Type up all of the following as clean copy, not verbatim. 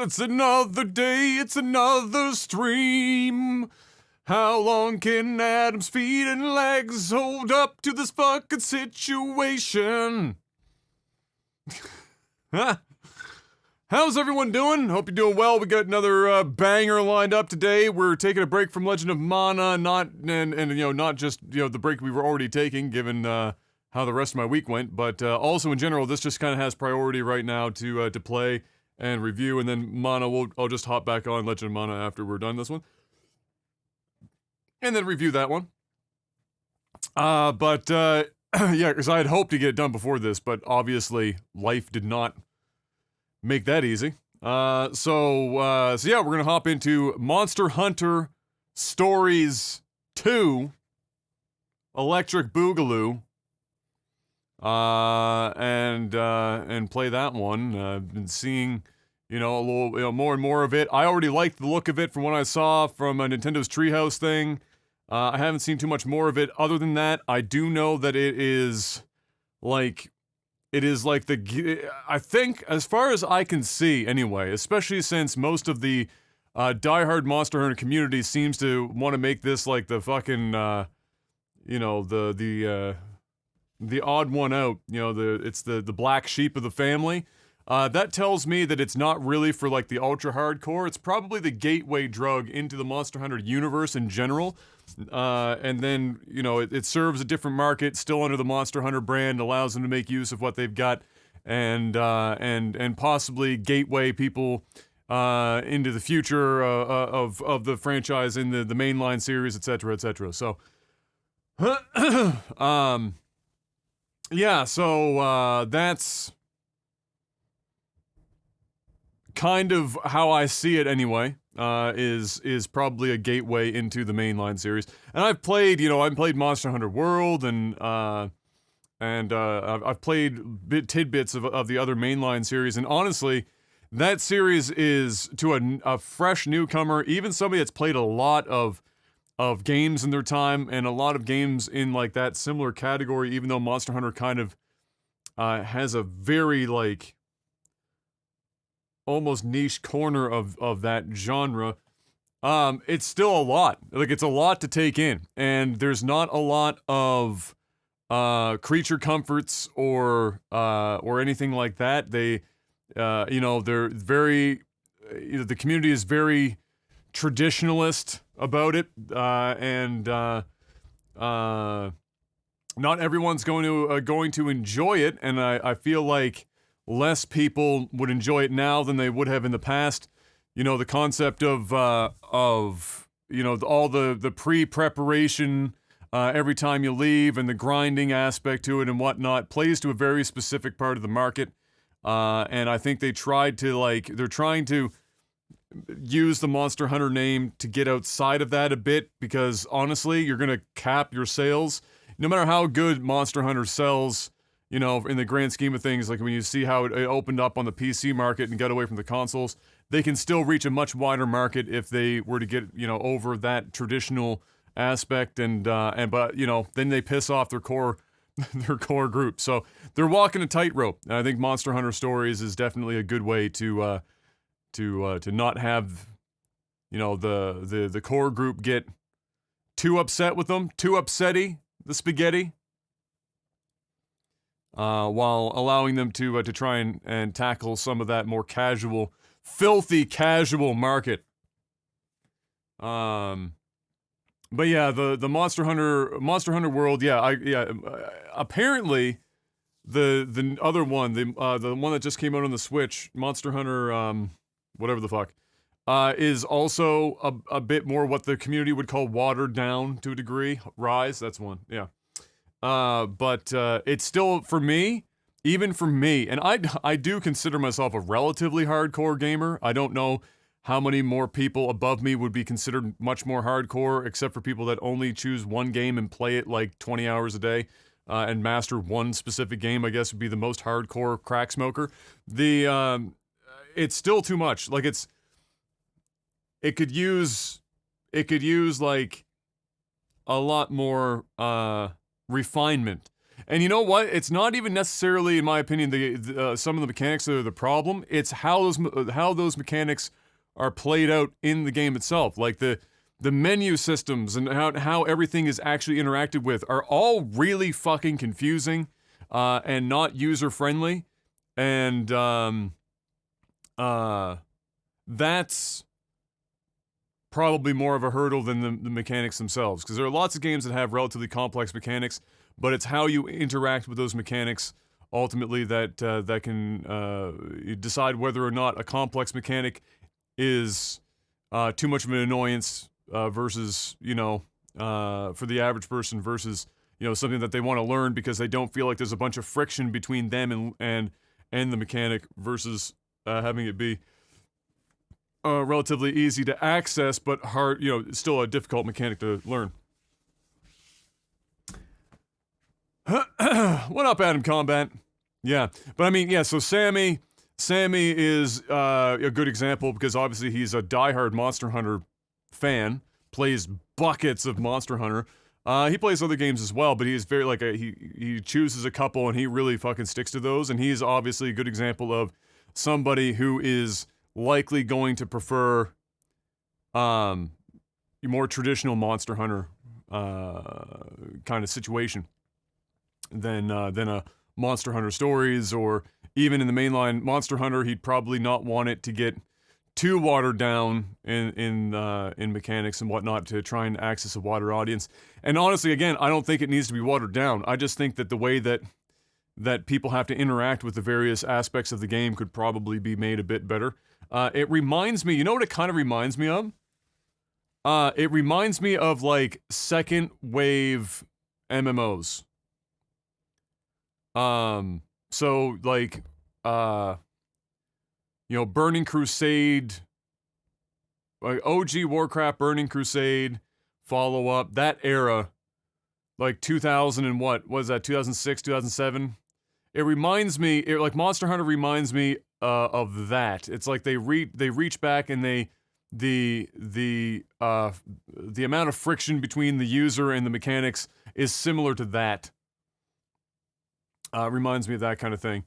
It's another day, it's another stream. How long can Adam's feet and legs hold up to this fucking situation? How's everyone doing? Hope you're doing well. We got another banger lined up today. We're taking a break from Legend of Mana, not just the break we were already taking, given how the rest of my week went, but also in general, this just kind of has priority right now to play and review, and then Mana, I'll just hop back on Legend of Mana after we're done this one, and then review that one. Yeah, because I had hoped to get it done before this, but obviously life did not make that easy. So yeah, we're gonna hop into Monster Hunter Stories 2, Electric Boogaloo, and play that one. I've been seeing, a little, more and more of it. I already liked the look of it from what I saw from Nintendo's Treehouse thing. I haven't seen too much more of it. Other than that, I do know that it is like I think, as far as I can see anyway, especially since most of the diehard Monster Hunter community seems to want to make this like the fucking, the odd one out, it's the black sheep of the family. That tells me that it's not really for like the ultra hardcore. It's probably the gateway drug into the Monster Hunter universe in general. And then, it serves a different market, still under the Monster Hunter brand, allows them to make use of what they've got, and possibly gateway people into the future of the franchise in the mainline series, etc., etc. So, yeah, so that's kind of how I see it anyway. Is probably a gateway into the mainline series. And I've played, I've played Monster Hunter World, and I've played tidbits of the other mainline series, and honestly, that series is, to a fresh newcomer, even somebody that's played a lot of games in their time, and a lot of games in, like, that similar category, even though Monster Hunter kind of has a very, like, almost niche corner of that genre, it's still a lot. Like, it's a lot to take in, and there's not a lot of creature comforts or anything like that. They're very, the community is very traditionalist about it, and not everyone's going to enjoy it, and I feel like less people would enjoy it now than they would have in the past. The concept of all the pre-preparation every time you leave, and the grinding aspect to it and whatnot plays to a very specific part of the market. And I think they're trying to use the Monster Hunter name to get outside of that a bit, because honestly, you're gonna cap your sales. No matter how good Monster Hunter sells, in the grand scheme of things, like when you see how it opened up on the PC market and got away from the consoles, they can still reach a much wider market if they were to get, over that traditional aspect, but then they piss off their core group. So they're walking a tightrope. And I think Monster Hunter Stories is definitely a good way to not have, the core group get too upset with them, too upsetty, the spaghetti. While allowing them to try and tackle some of that more casual, filthy casual market. But yeah, the Monster Hunter World, apparently the other one, the one that just came out on the Switch, Monster Hunter, whatever the fuck, is also a bit more what the community would call watered down to a degree. Rise, that's one, yeah. But it's still, for me, even for me, and I do consider myself a relatively hardcore gamer. I don't know how many more people above me would be considered much more hardcore, except for people that only choose one game and play it like 20 hours a day, and master one specific game, I guess would be the most hardcore crack smoker. It's still too much. Like, it could use like a lot more, refinement. And you know what? It's not even necessarily, in my opinion, some of the mechanics that are the problem. It's how those mechanics are played out in the game itself. Like the menu systems and how everything is actually interacted with are all really fucking confusing and not user friendly. And that's probably more of a hurdle than the mechanics themselves, because there are lots of games that have relatively complex mechanics, but it's how you interact with those mechanics ultimately that can decide whether or not a complex mechanic is too much of an annoyance versus, for the average person, versus, something that they want to learn because they don't feel like there's a bunch of friction between them and the mechanic, versus having it be relatively easy to access, but hard, still a difficult mechanic to learn. What up, Adam Combat? Yeah, but I mean, yeah, so Sammy is a good example because obviously he's a diehard Monster Hunter fan, plays buckets of Monster Hunter. He plays other games as well, but he's very he chooses a couple and he really fucking sticks to those, and he's obviously a good example of somebody who is likely going to prefer more traditional Monster Hunter kind of situation than a Monster Hunter Stories, or even in the mainline Monster Hunter. He'd probably not want it to get too watered down in mechanics and whatnot to try and access a wider audience. And honestly, again, I don't think it needs to be watered down. I just think that the way that people have to interact with the various aspects of the game could probably be made a bit better. It reminds me, you know what it kind of reminds me of? It reminds me of like second wave MMOs. So like, Burning Crusade, like OG Warcraft, Burning Crusade, follow up, that era, like 2000 and what was that, 2006, 2007? It reminds me, like Monster Hunter reminds me of that. It's like they reach back and the amount of friction between the user and the mechanics is similar to that. Reminds me of that kind of thing.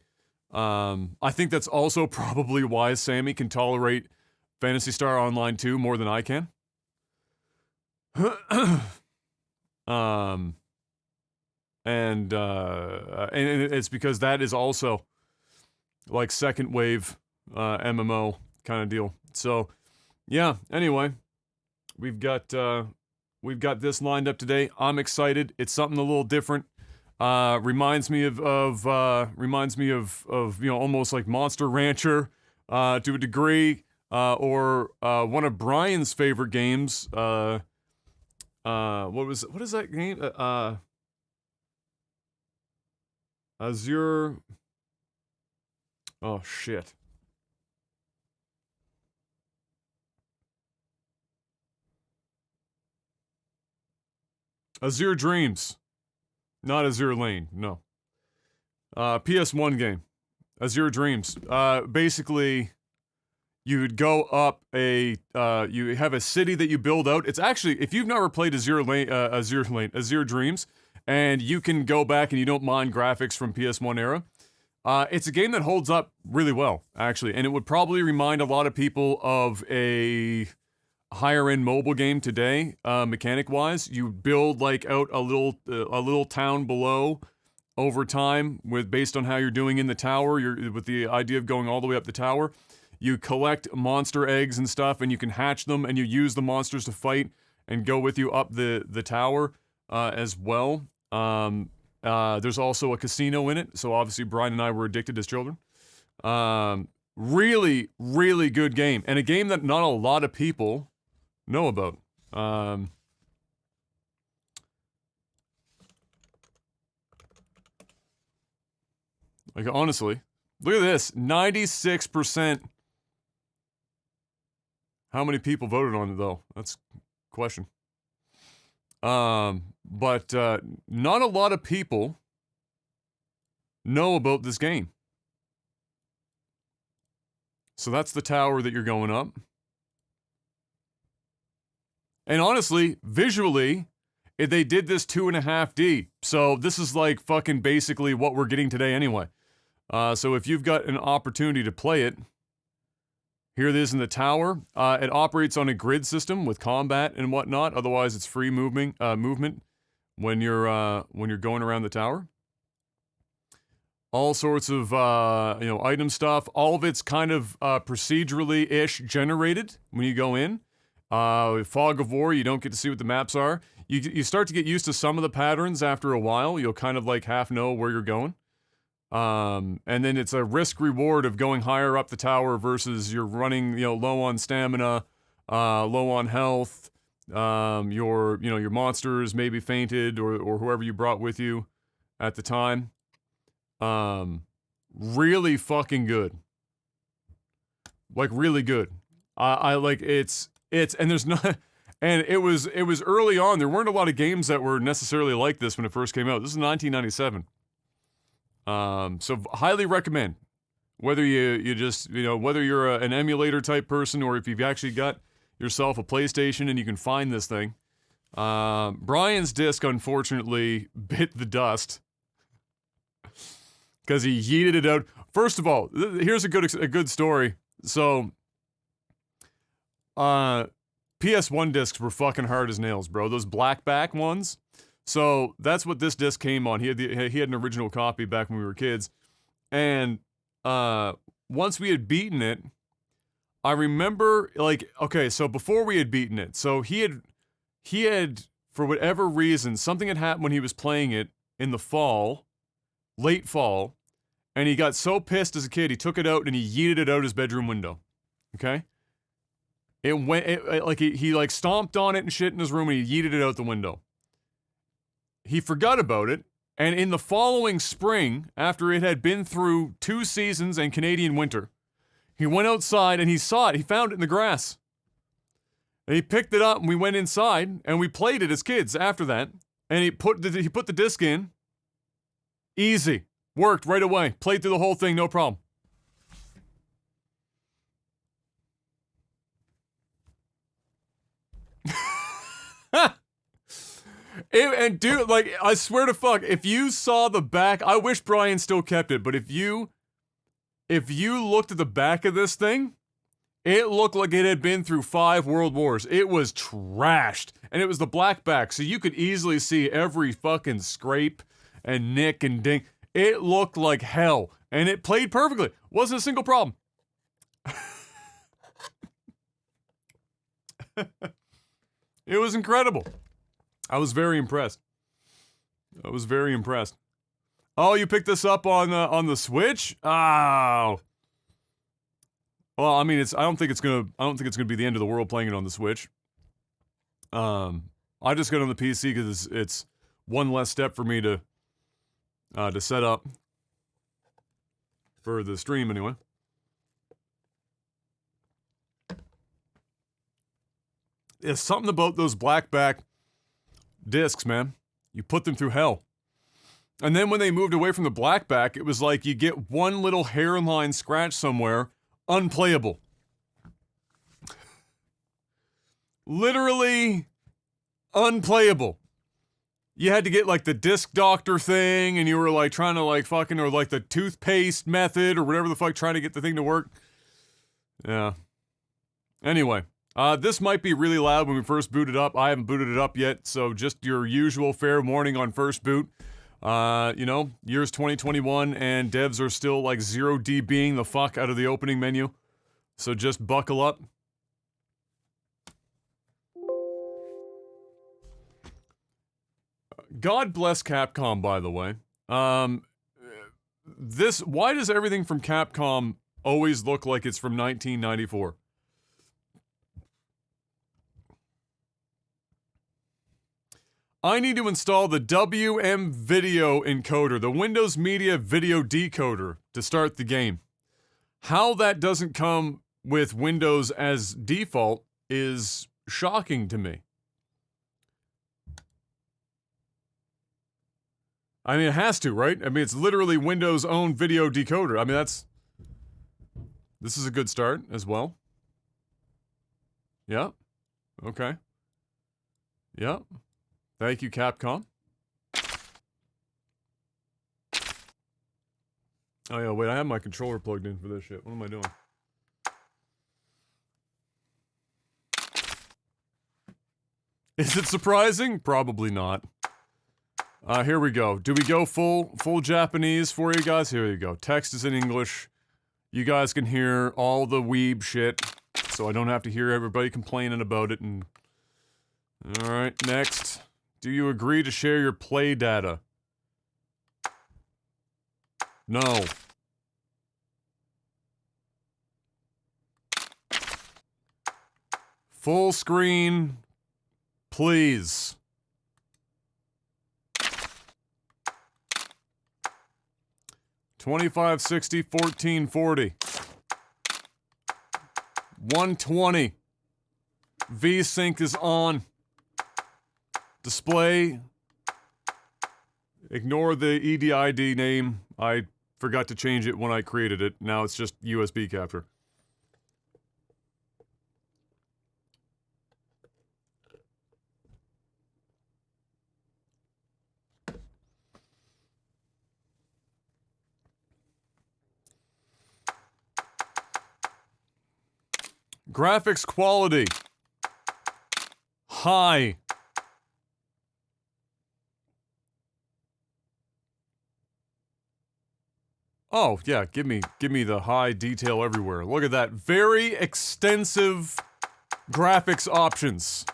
I think that's also probably why Sammy can tolerate Phantasy Star Online 2 more than I can. And it's because that is also like second wave MMO kind of deal. So yeah, anyway, we've got this lined up today. I'm excited. It's something a little different. Reminds me of almost like Monster Rancher to a degree, or one of Brian's favorite games. What is that game? Azure. Oh shit. Azure Dreams. Not Azure Lane, no. PS1 game. Azure Dreams. Basically, you'd go up you have a city that you build out. It's actually, if you've never played Azure Dreams, and you can go back and you don't mind graphics from PS1 era, it's a game that holds up really well, actually, and it would probably remind a lot of people of a higher-end mobile game today, mechanic-wise. You build like out a little town below over time, based on how you're doing in the tower. With the idea of going all the way up the tower. You collect monster eggs and stuff, and you can hatch them, and you use the monsters to fight and go with you up the tower as well. There's also a casino in it, so obviously Brian and I were addicted as children. Really, really good game, and a game that not a lot of people know about. Like, honestly, look at this, 96%. How many people voted on it, though? That's a question. But not a lot of people know about this game. So that's the tower that you're going up. And honestly, visually, They did this 2.5D. So this is like fucking basically what we're getting today anyway. So if you've got an opportunity to play it, here it is in the tower. It operates on a grid system with combat and whatnot. Otherwise, it's free movement when you're going around the tower. All sorts of item stuff. All of it's kind of procedurally-ish generated when you go in. Fog of War, you don't get to see what the maps are. You start to get used to some of the patterns after a while. You'll kind of like half know where you're going. And then it's a risk reward of going higher up the tower versus you're running, low on stamina, low on health. Your monsters maybe fainted or whoever you brought with you at the time. Really fucking good. Like really good. I like it's and there's not and it was early on. There weren't a lot of games that were necessarily like this when it first came out. This is 1997. So highly recommend, whether you just, whether you're an emulator type person or if you've actually got yourself a PlayStation and you can find this thing. Brian's disc unfortunately bit the dust because he yeeted it out. First of all, here's a good story. So, PS1 discs were fucking hard as nails, bro. Those blackback ones. So that's what this disc came on. He had an original copy back when we were kids, and once we had beaten it, I remember so before we had beaten it, so he had for whatever reason something had happened when he was playing it in the fall, late fall, and he got so pissed as a kid he took it out and he yeeted it out his bedroom window. Okay, he stomped on it and shit in his room and he yeeted it out the window. He forgot about it, and in the following spring, after it had been through 2 seasons and Canadian winter, he went outside and he saw it. He found it in the grass. And he picked it up and we went inside and we played it as kids after that. And he put the disc in. Easy. Worked right away. Played through the whole thing, no problem. And dude, I swear to fuck, if you saw the back, I wish Brian still kept it, but if you looked at the back of this thing, it looked like it had been through 5 world wars. It was trashed, and it was the black back, so you could easily see every fucking scrape and nick and ding. It looked like hell, and it played perfectly. Wasn't a single problem. It was incredible. I was very impressed. Oh, you picked this up on the Switch? Oh. Well, I mean, I don't think it's gonna be the end of the world playing it on the Switch. I just got it on the PC because it's one less step for me to set up for the stream anyway. There's something about those blackback discs, man. You put them through hell. And then when they moved away from the blackback, it was like you get one little hairline scratch somewhere, unplayable. Literally unplayable. You had to get the disc doctor thing, and you were trying to or the toothpaste method or whatever the fuck, trying to get the thing to work. Yeah. Anyway. This might be really loud when we first boot it up. I haven't booted it up yet, so just your usual fair warning on first boot. Year's 2021, and devs are still 0 dBing the fuck out of the opening menu. So just buckle up. God bless Capcom, by the way. Why does everything from Capcom always look like it's from 1994? I need to install the WM Video Encoder, the Windows Media Video Decoder, to start the game. How that doesn't come with Windows as default is shocking to me. I mean, it has to, right? I mean, it's literally Windows' own video decoder. I mean, this is a good start as well. Yeah. Okay. Yeah. Thank you, Capcom. Oh yeah, wait, I have my controller plugged in for this shit. What am I doing? Is it surprising? Probably not. Here we go. Do we go full Japanese for you guys? Here you go. Text is in English. You guys can hear all the weeb shit, so I don't have to hear everybody complaining about it. And all right, next. Do you agree to share your play data? No. Full screen, please. $25.60, $14.40. $120. VSync is on. Display. Ignore the EDID name. I forgot to change it when I created it. Now it's just USB capture. Graphics quality. High. Oh, yeah, give me the high detail everywhere. Look at that. Very extensive graphics options.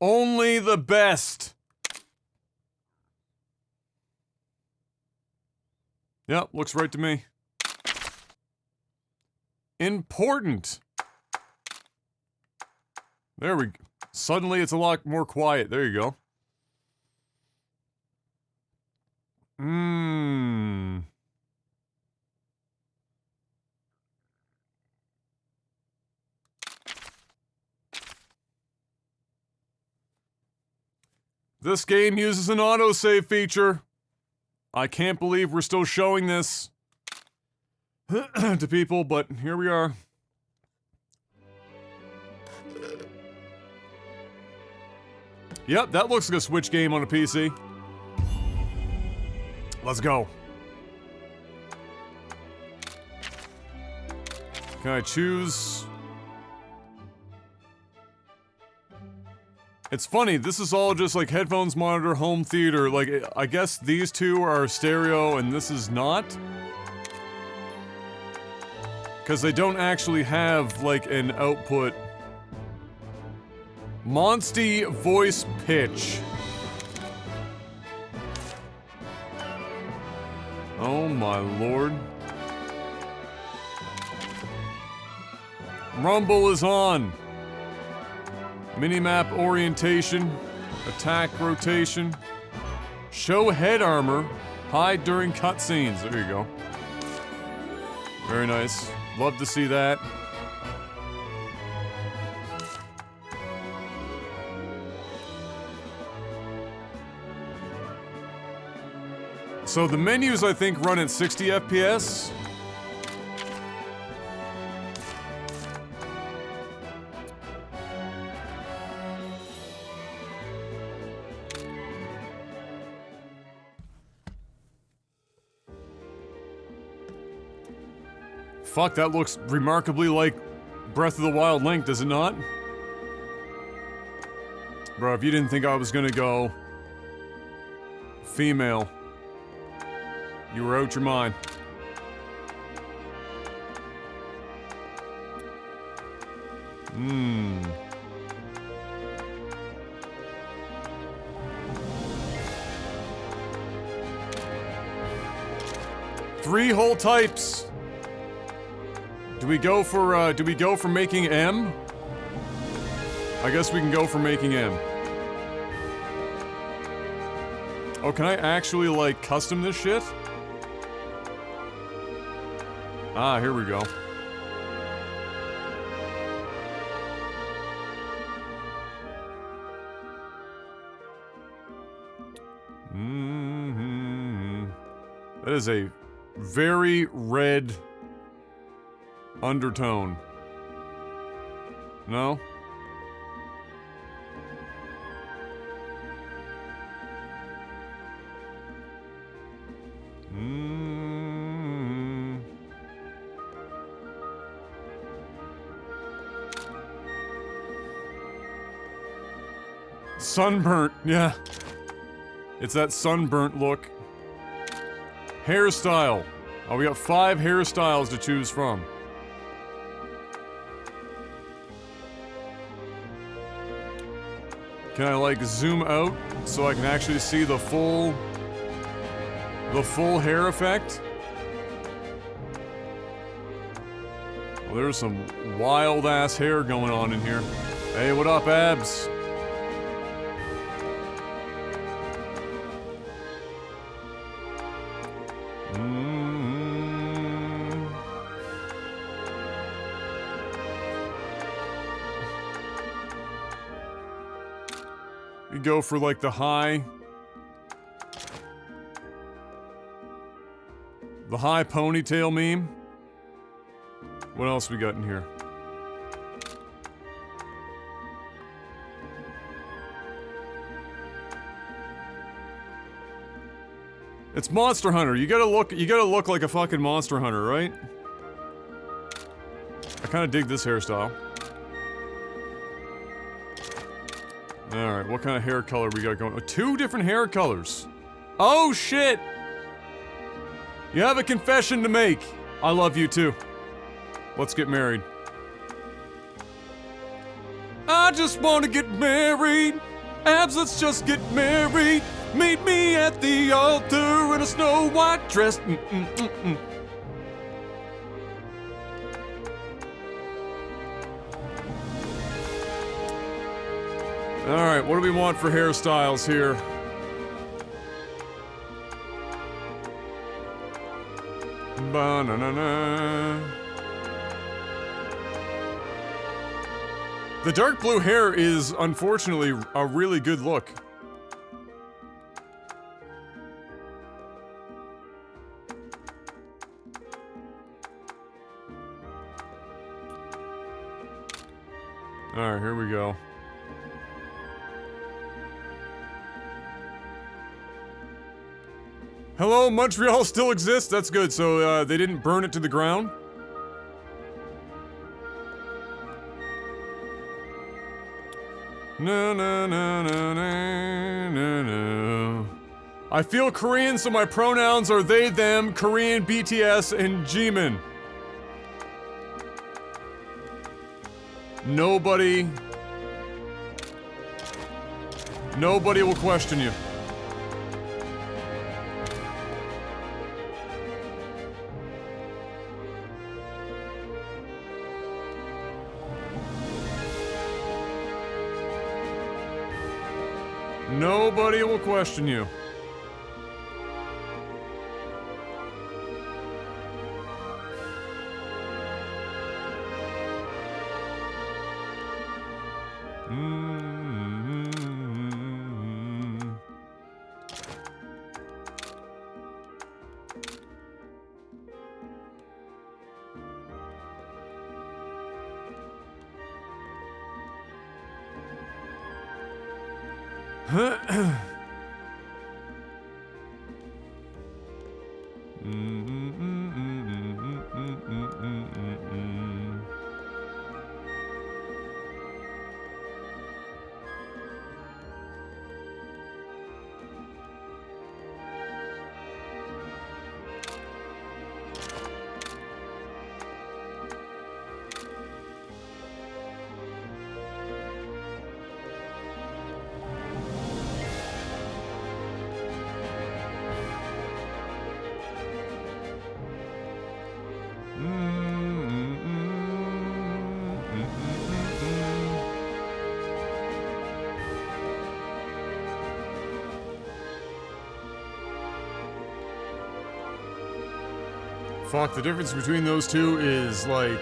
Only the best. Yep, looks right to me. Important. There we go. Suddenly it's a lot more quiet. There you go. This game uses an autosave feature. I can't believe we're still showing this to people, but here we are. Yep, that looks like a Switch game on a PC. Let's go. Can I choose? It's funny, this is all just like headphones, monitor, home theater. Like, I guess these two are stereo and this is not? Because they don't actually have, like, an output. Monsty voice pitch. Oh my lord. Rumble is on. Minimap orientation. Attack rotation. Show head armor. Hide during cutscenes. There you go. Very nice. Love to see that. So the menus, I think, run at 60 FPS. Fuck, that looks remarkably like Breath of the Wild Link, does it not? Bro, if you didn't think I was gonna go female, you were out your mind. Three whole types. Do we go for making M? I guess we can go for making M. Oh, can I actually, like, custom this shit? Ah, here we go. That is a very red undertone. No? Sunburnt, yeah. It's that sunburnt look. Hairstyle. Oh, we got 5 hairstyles to choose from. Can I, like, zoom out so I can actually see the full hair effect? Well, there's some wild-ass hair going on in here. Hey, what up, abs? You go for, like, the high ponytail meme. What else we got in here? It's Monster Hunter. You gotta look like a fucking Monster Hunter, right? I kinda dig this hairstyle. Alright, what kind of hair color we got going? 2 different hair colors. Oh shit! You have a confession to make. I love you too. Let's get married. I just wanna get married. Abs, let's just get married. Meet me at the altar in a snow white dress. Alright, what do we want for hairstyles here? Ba-na-na-na. The dark blue hair is, unfortunately, a really good look. Alright, here we go. Hello, Montreal still exists? That's good, so, they didn't burn it to the ground? No, no, no, no, no, no, no. I feel Korean, so my pronouns are they, them, Korean, BTS, and Jimin. Nobody will question you. Nobody will question you. Fuck, the difference between those two is like...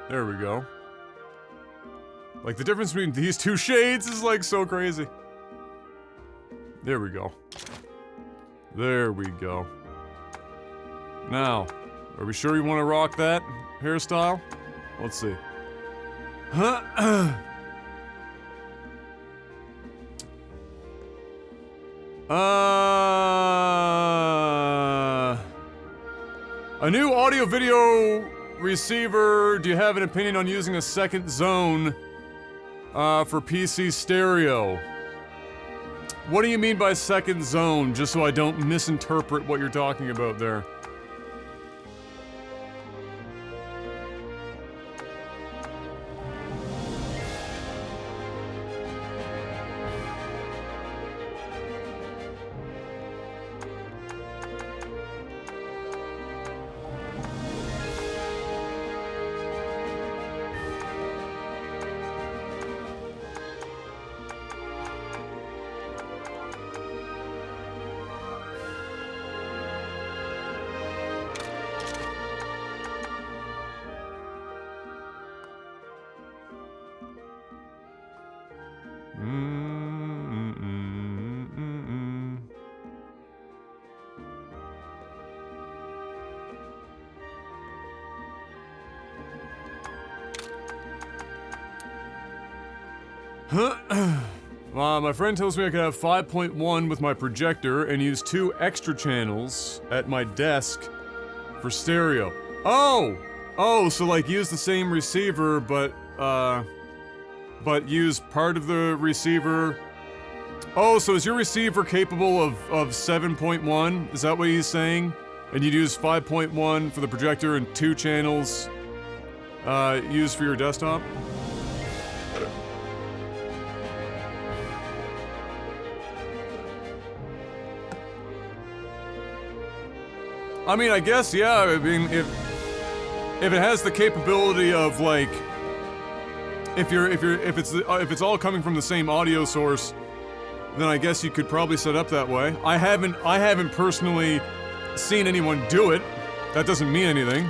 There we go. Like, the difference between these two shades is like so crazy. There we go. There we go. Now, Are we sure you want to rock that hairstyle? Let's see. A new audio video receiver. Do you have an opinion on using a second zone for PC stereo? What do you mean by second zone? Just so I don't misinterpret what you're talking about there. My friend tells me I could have 5.1 with my projector and use 2 extra channels at my desk for stereo. Oh, so like use the same receiver, but use part of the receiver. Oh, so is your receiver capable of 7.1? Is that what he's saying? And you'd use 5.1 for the projector and 2 channels used for your desktop? I mean, I guess, yeah. I mean, if it has the capability of like, if it's all coming from the same audio source, then I guess you could probably set up that way. I haven't personally seen anyone do it. That doesn't mean anything.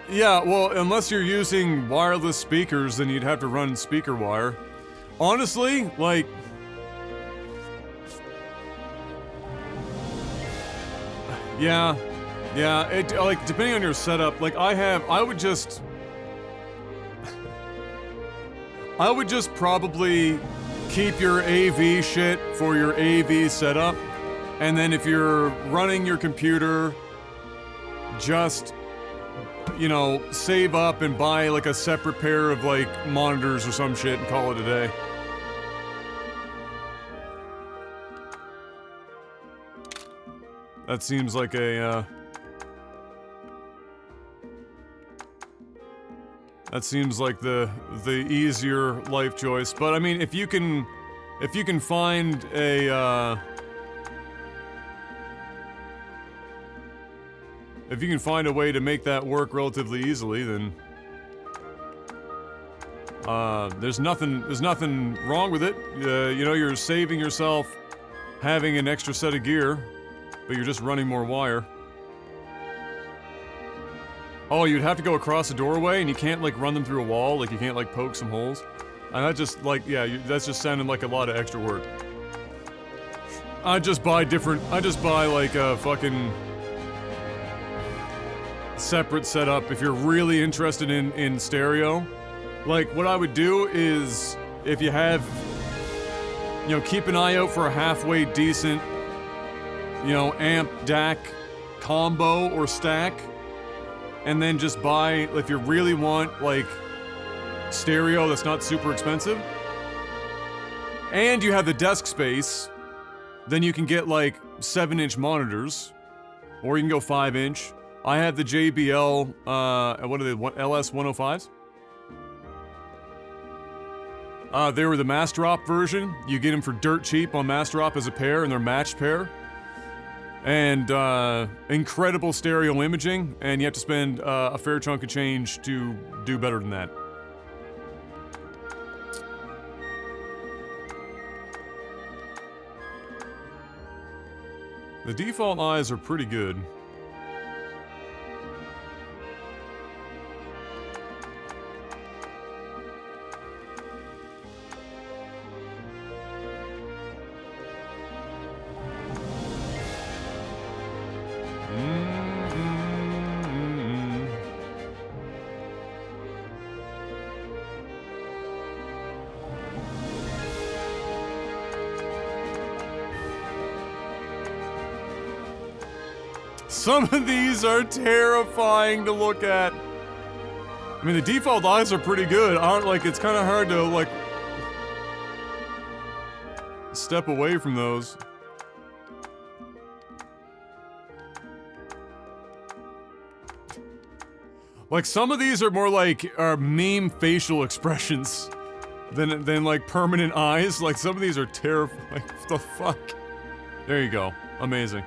Yeah, well, unless you're using wireless speakers, then you'd have to run speaker wire. Honestly, like... Yeah, like, depending on your setup, like, I would just probably keep your AV shit for your AV setup, and then if you're running your computer, just... you know, save up and buy like a separate pair of like monitors or some shit and call it a day. That seems like a, that seems like the easier life choice. But I mean, if you can find a, if you can find a way to make that work relatively easily, then there's nothing wrong with it. You know, you're saving yourself having an extra set of gear, but you're just running more wire. Oh, you'd have to go across a doorway, and you can't like run them through a wall, like you can't like poke some holes. And that just like, yeah, that's just sounding like a lot of extra work. I just buy like a fucking separate setup if you're really interested in stereo. Like, what I would do is, if you have, you know, keep an eye out for a halfway decent, you know, amp DAC combo or stack, and then just buy, if you really want, like, stereo that's not super expensive, and you have the desk space, then you can get, like, 7-inch monitors, or you can go 5-inch. I have the JBL, what are they, LS105s? They were the Mass Drop version. You get them for dirt cheap on Mass Drop as a pair, and they're matched pair. And incredible stereo imaging, and you have to spend a fair chunk of change to do better than that. The default eyes are pretty good. Some of these are terrifying to look at. I mean, the default eyes are pretty good. It's kind of hard to, like, step away from those. Like, some of these are more like, meme facial expressions than like, permanent eyes. Like, some of these are terrifying. Like, what the fuck? There you go. Amazing.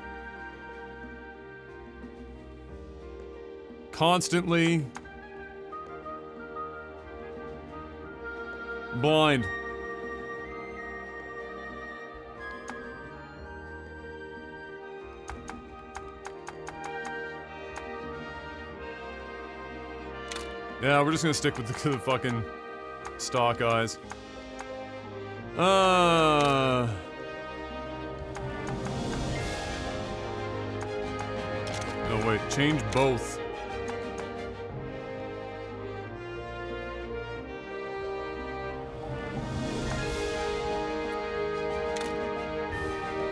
Constantly blind. Yeah, we're just gonna stick with the fucking stock eyes. No, wait, change both.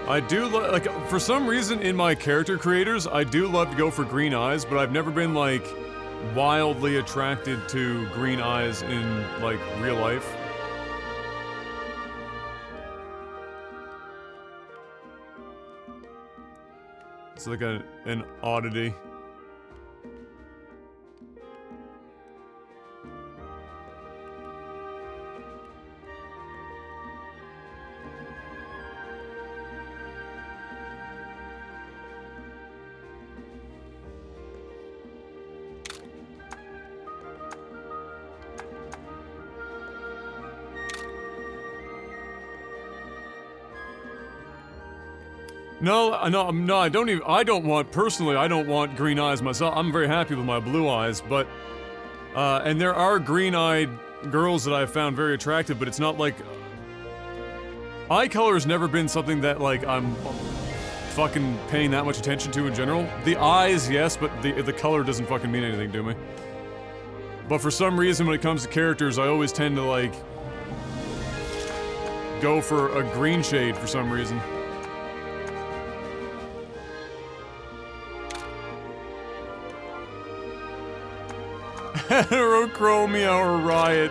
I do like, for some reason in my character creators, I do love to go for green eyes, but I've never been, like, wildly attracted to green eyes in, like, real life. It's like an oddity. No, I don't want green eyes myself. I'm very happy with my blue eyes, but, and there are green-eyed girls that I've found very attractive, but it's not like, eye color has never been something that, like, I'm fucking paying that much attention to in general. The eyes, yes, but the color doesn't fucking mean anything to me. But for some reason, when it comes to characters, I always tend to, like, go for a green shade for some reason. Heterochromia or riot.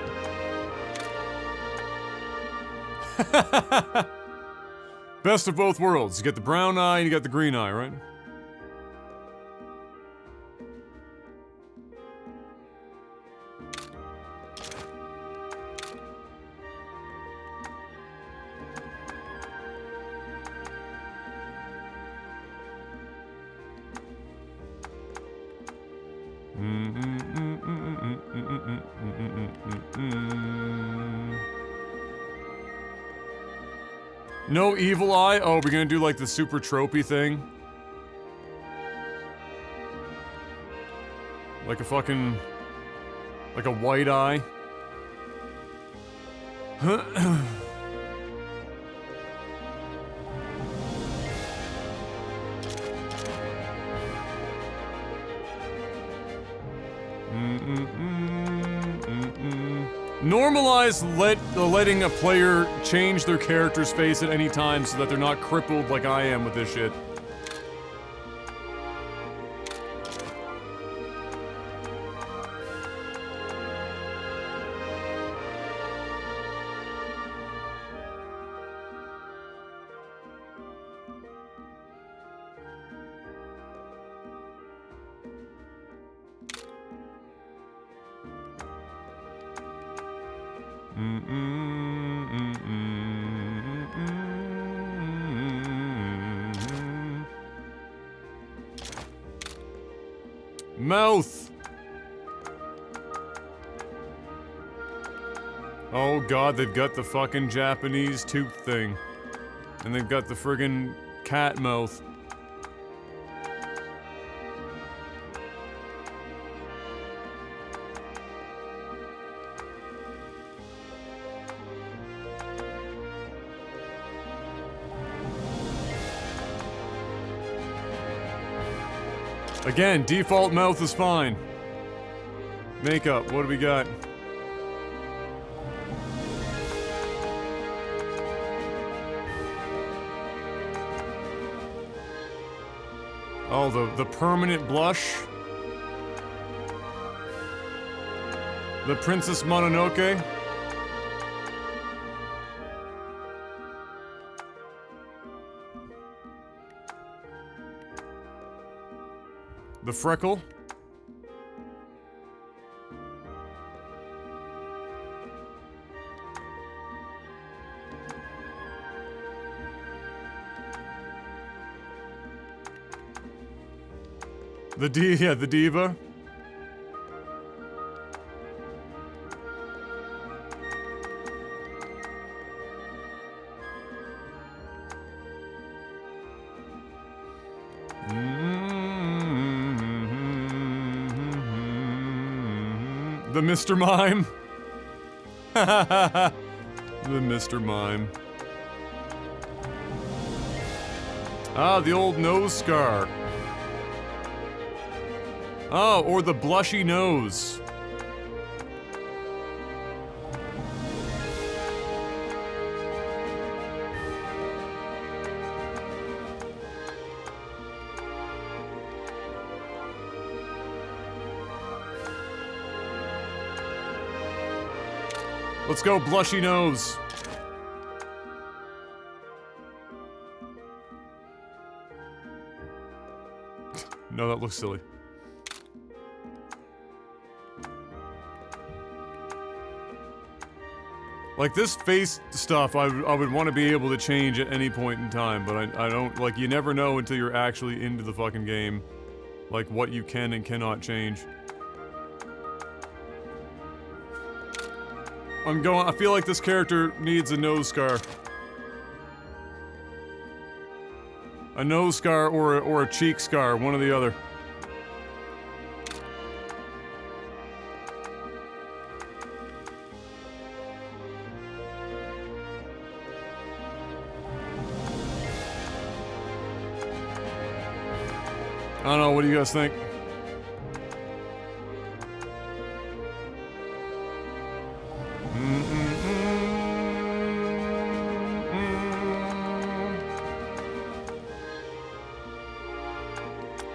Best of both worlds. You get the brown eye and you got the green eye, right? No evil eye? Oh, we're gonna do like the super tropey thing? Like a fucking... like a white eye? Normalize letting a player change their character's face at any time so that they're not crippled like I am with this shit. Mouth! Oh god, they've got the fucking Japanese tooth thing. And they've got the friggin' cat mouth. Again, default mouth is fine. Makeup, what do we got? Oh, the permanent blush? The Princess Mononoke? The freckle? The diva. The Mr. Mime. The Mr. Mime. Ah, the old nose scar. Oh, or the blushy nose. Let's go, blushy nose. No, that looks silly. Like, this face stuff, I would want to be able to change at any point in time, but I don't, like, you never know until you're actually into the fucking game, like, what you can and cannot change. I feel like this character needs a nose scar. A nose scar or a cheek scar, one or the other. I don't know, what do you guys think?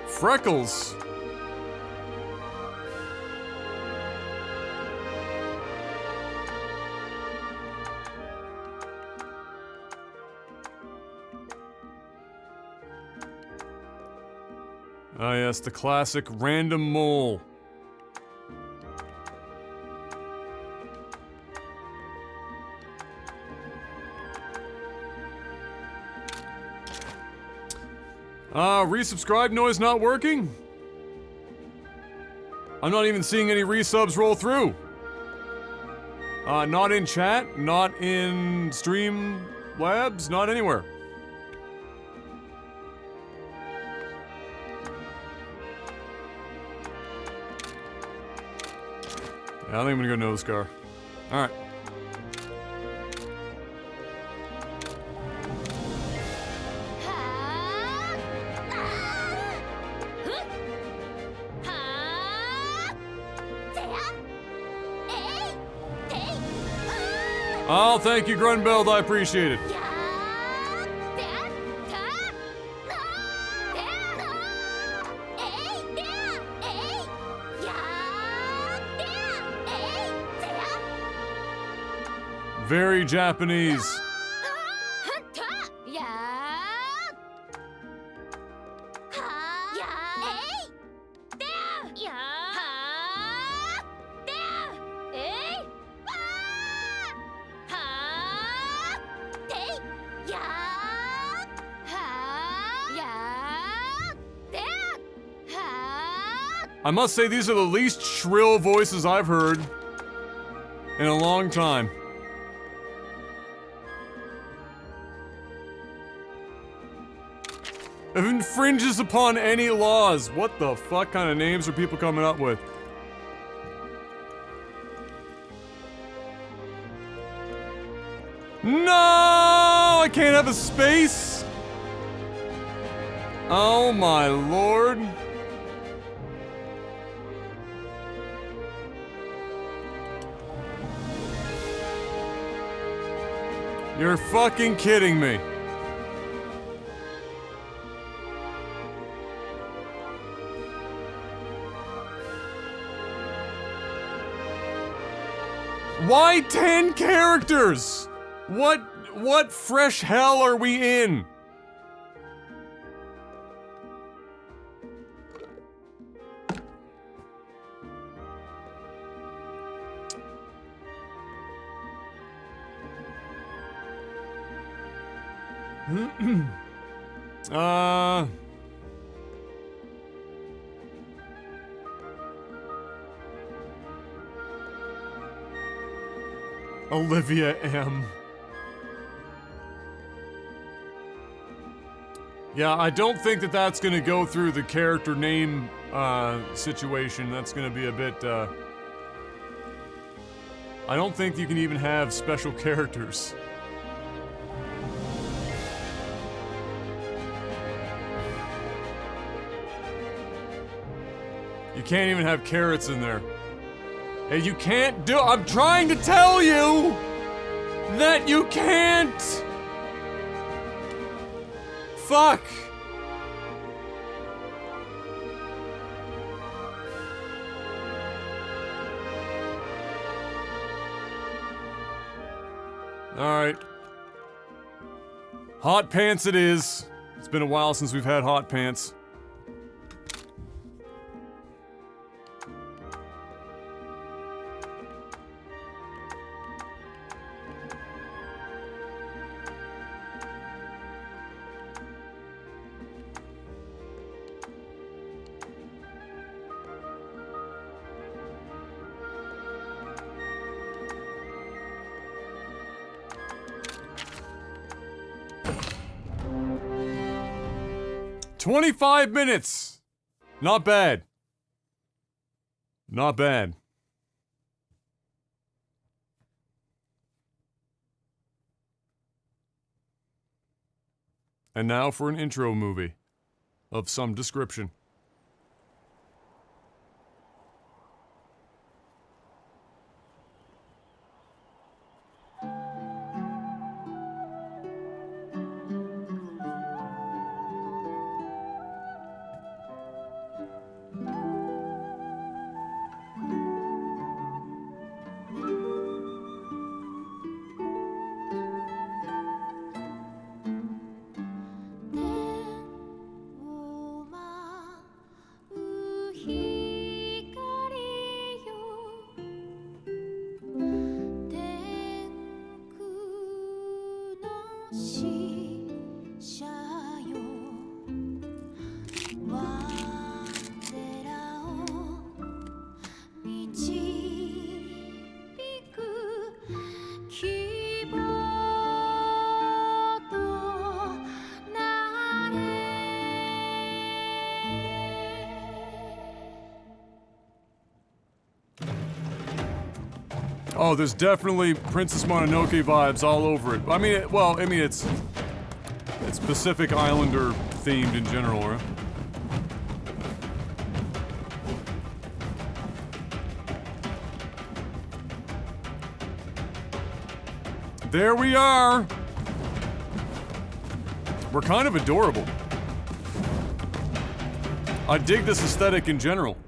Freckles! Ah yes, the classic random mole. Resubscribe noise not working? I'm not even seeing any resubs roll through. Not in chat, not in Streamlabs, not anywhere. Yeah, I think I'm gonna go nose scar. Alright. Oh, thank you, Grunbeld. I appreciate it. Very Japanese. I must say these are the least shrill voices I've heard in a long time. It infringes upon any laws. What the fuck kind of names are people coming up with? No! I can't have a space? Oh my lord. You're fucking kidding me. Why 10 characters? What fresh hell are we in? Olivia M. Yeah, I don't think that that's gonna go through the character name, situation. That's gonna be a bit, I don't think you can even have special characters. You can't even have carrots in there. Hey, you can't do- I'm trying to tell you that you can't! Fuck! Alright. Hot pants it is. It's been a while since we've had hot pants. "25 minutes! Not bad. Not bad. And now for an intro movie of some description. Oh, there's definitely Princess Mononoke vibes all over it. I mean, it's Pacific Islander themed in general, right? There we are! We're kind of adorable. I dig this aesthetic in general.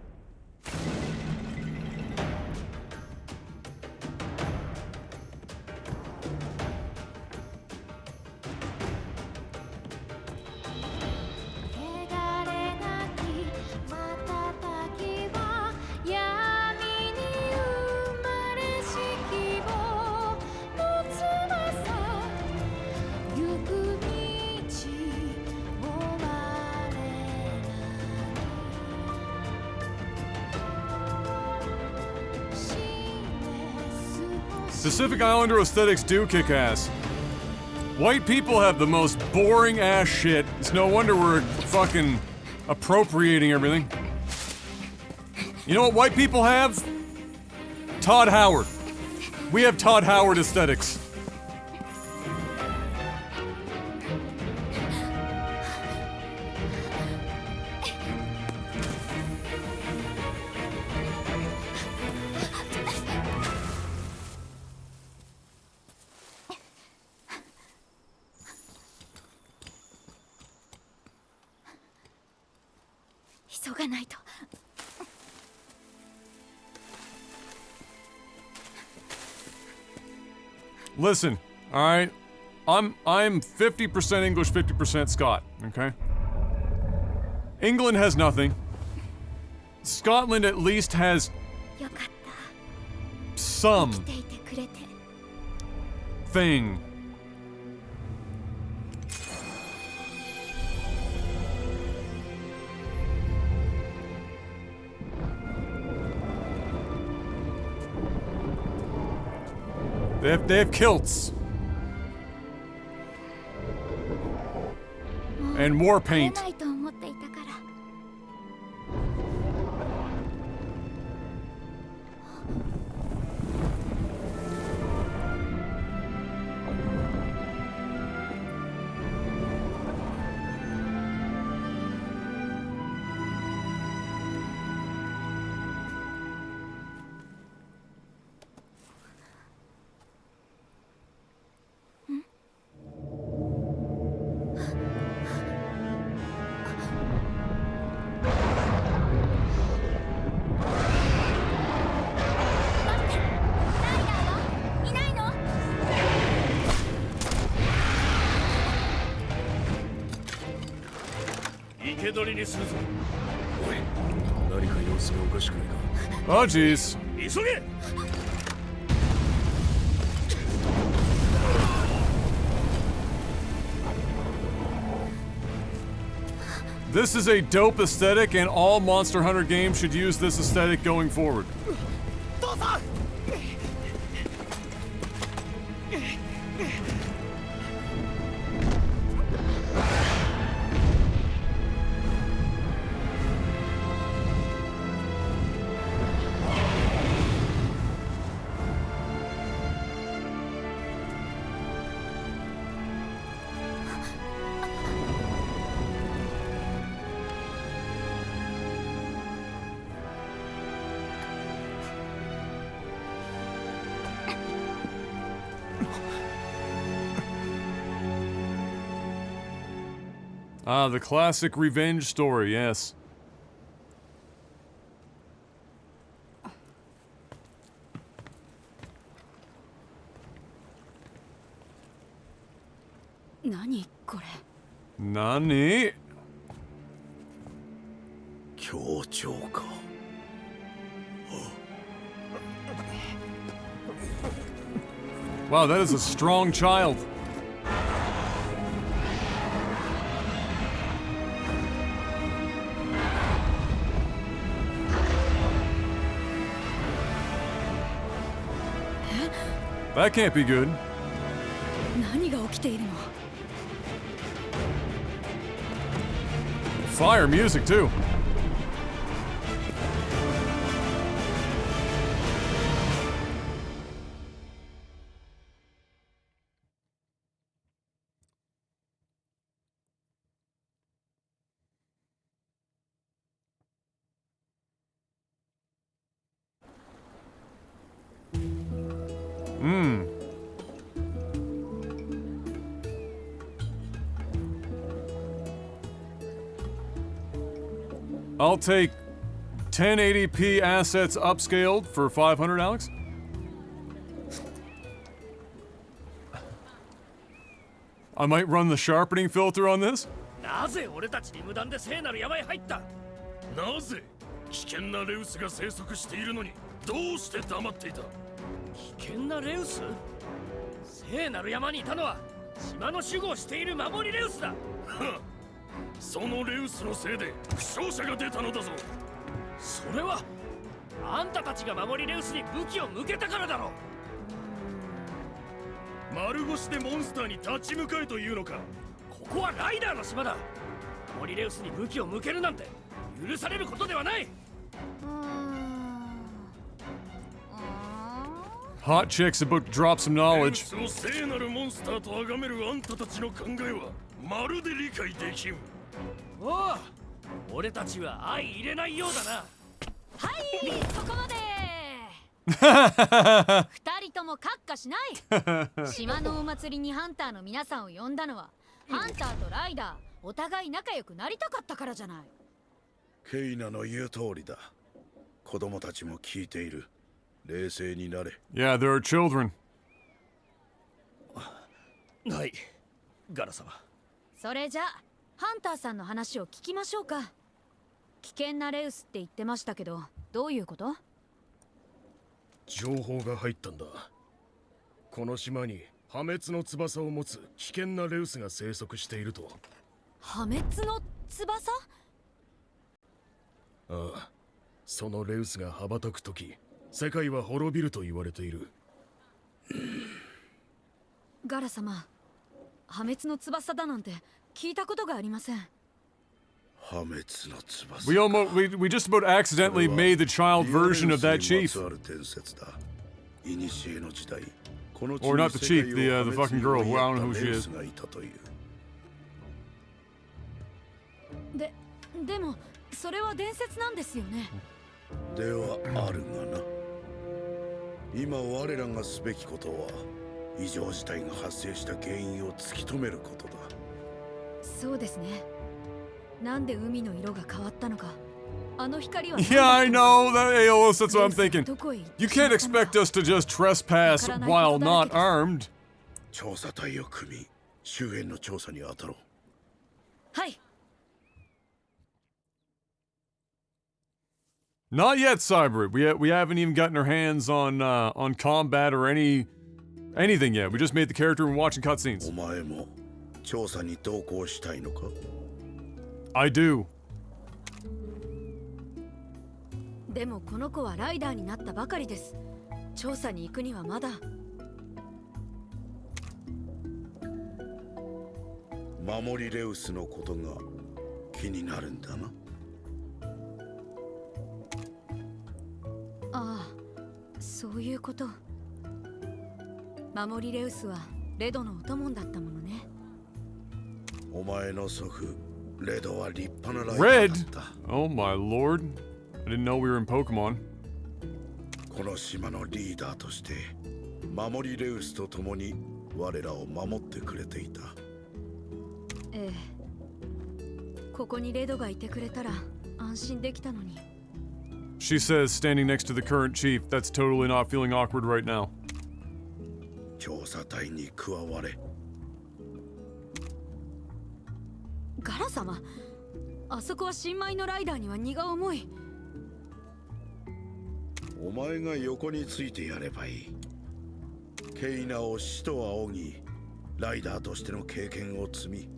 Pacific Islander aesthetics do kick ass. White people have the most boring ass shit. It's no wonder we're fucking appropriating everything. You know what white people have? Todd Howard. We have Todd Howard aesthetics. Listen, alright? I'm 50% English, 50% Scot, okay? England has nothing. Scotland at least has some thing. They have kilts. And war paint. Oh jeez. This is a dope aesthetic, and all Monster Hunter games should use this aesthetic going forward. Ah, the classic revenge story, yes. Nani? Wow, that is a strong child. That can't be good. Fire music, too. I'll take 1080p assets upscaled for 500, Alex. I might run the sharpening filter on this. なぜ俺たちに無断で聖なる山へ入った？なぜ危険なレウスが生息しているのにどうして黙っていた？危険なレウス？聖なる山にいたのは島の守護をしている守りレウスだ。そのレウスのせいで負傷者が出たのだぞ。それはあんたたちが守りレウスに武器を向けたからだろう。丸腰でモンスターに立ち向かえというのか。ここはライダーの島だ。モリレウスに武器を向けるなんて許されることではない。Hot chick's about to drop some レウ knowledge. スを聖なるモンスターと崇めるあんたたちの考えはまるで理解できん。おお、俺たちは相入れないようだな。はい、そこまで。二人ともカッカしない。島のお祭りにハンターの皆さんを呼んだのはハンターとライダーお互い仲良くなりたかったからじゃない。ケイナの言う通りだ。子供たちも聞いている。冷静になれ。Yeah, there are children. はい、ガラ様。それじゃあハンターさんの話を聞きましょうか。危険なレウスって言ってましたけど、どういうこと？情報が入ったんだ。この島に破滅の翼を持つ危険なレウスが生息していると。破滅の翼？ああ、そのレウスが羽ばたくとき世界は滅びると言われている。ガラ様、破滅の翼だなんて聞いたことがありません。破滅の翼。We just about accidentally made the child version of that chief. Or not the chief, the fucking girl. Well, I don't know who she is. でもそれは伝説なんですよね。ではあるがな。今我らがすべきことは異常事態が発生した原因を突き止めることだ。そうですね。なんで海の色が変わったのか。あの光は。Yeah, I know. Aeolus, that's what I'm thinking. You can't expect us to just trespass while not armed. 調査隊を組み、周辺の調査に当たろう。はい。Not yet, Cyber. We haven't even gotten our hands on combat or anything yet. We just made the character and watching cutscenes. お前も調査に同行したいのか？ I do. でもこの子はライダーになったばかりです。調査に行くにはまだ。守りレウスのことが気になるんだな。ああ、そういうこと。守りレウスはレドのお供だったものね。お前の祖父レドは立派なライダーだった。Red? Oh my lord. I didn't know we were in Pokemon. この島のリーダーとして守りレウスと共に我らを守ってくれていた。ええ。ここにレドがいてくれたら安心できたのに。She says, standing next to the current chief, that's totally not feeling awkward right now. 調査隊に加われ。ガラ様、あそこは新米のライダーには荷が重い。お前が横についてやればいい。ケイナを死と仰ぎ、ライダーとしての経験を積み、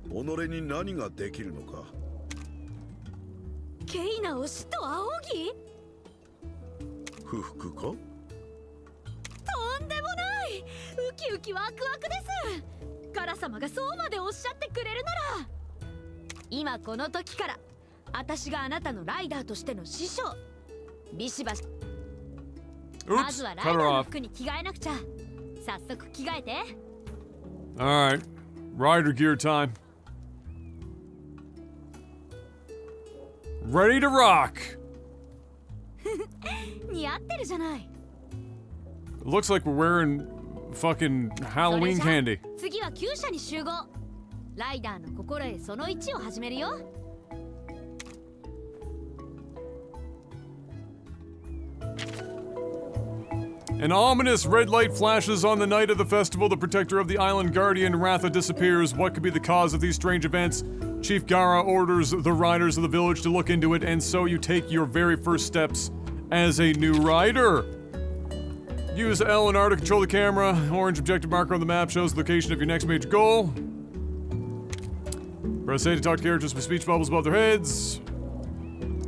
己に何ができるのか。ケイナを死と仰ぎ？不服か？とんでもない。ウキウキワクワクです。ガラ様がそうまでおっしゃってくれるなら、今この時から私があなたのライダーとしての師匠。ビシバシ。ま Oops, ずはライ cut ダ her ーの off. 服に着替えなくちゃ。早速着替えて。Alright. Rider gear time. Ready to rock! 似合ってるじゃない。 It looks like we're wearing fucking それ Halloween じゃ candy. 次は厩舎に集合。ライダーの心得その1を始めるよ。An ominous red light flashes on the night of the festival. The protector of the island, Guardian Ratha, disappears. What could be the cause of these strange events? Chief Gara orders the riders of the village to look into it, and so you take your very first steps as a new rider. Use L and R to control the camera. Orange objective marker on the map shows the location of your next major goal. Press A to talk to characters with speech bubbles above their heads.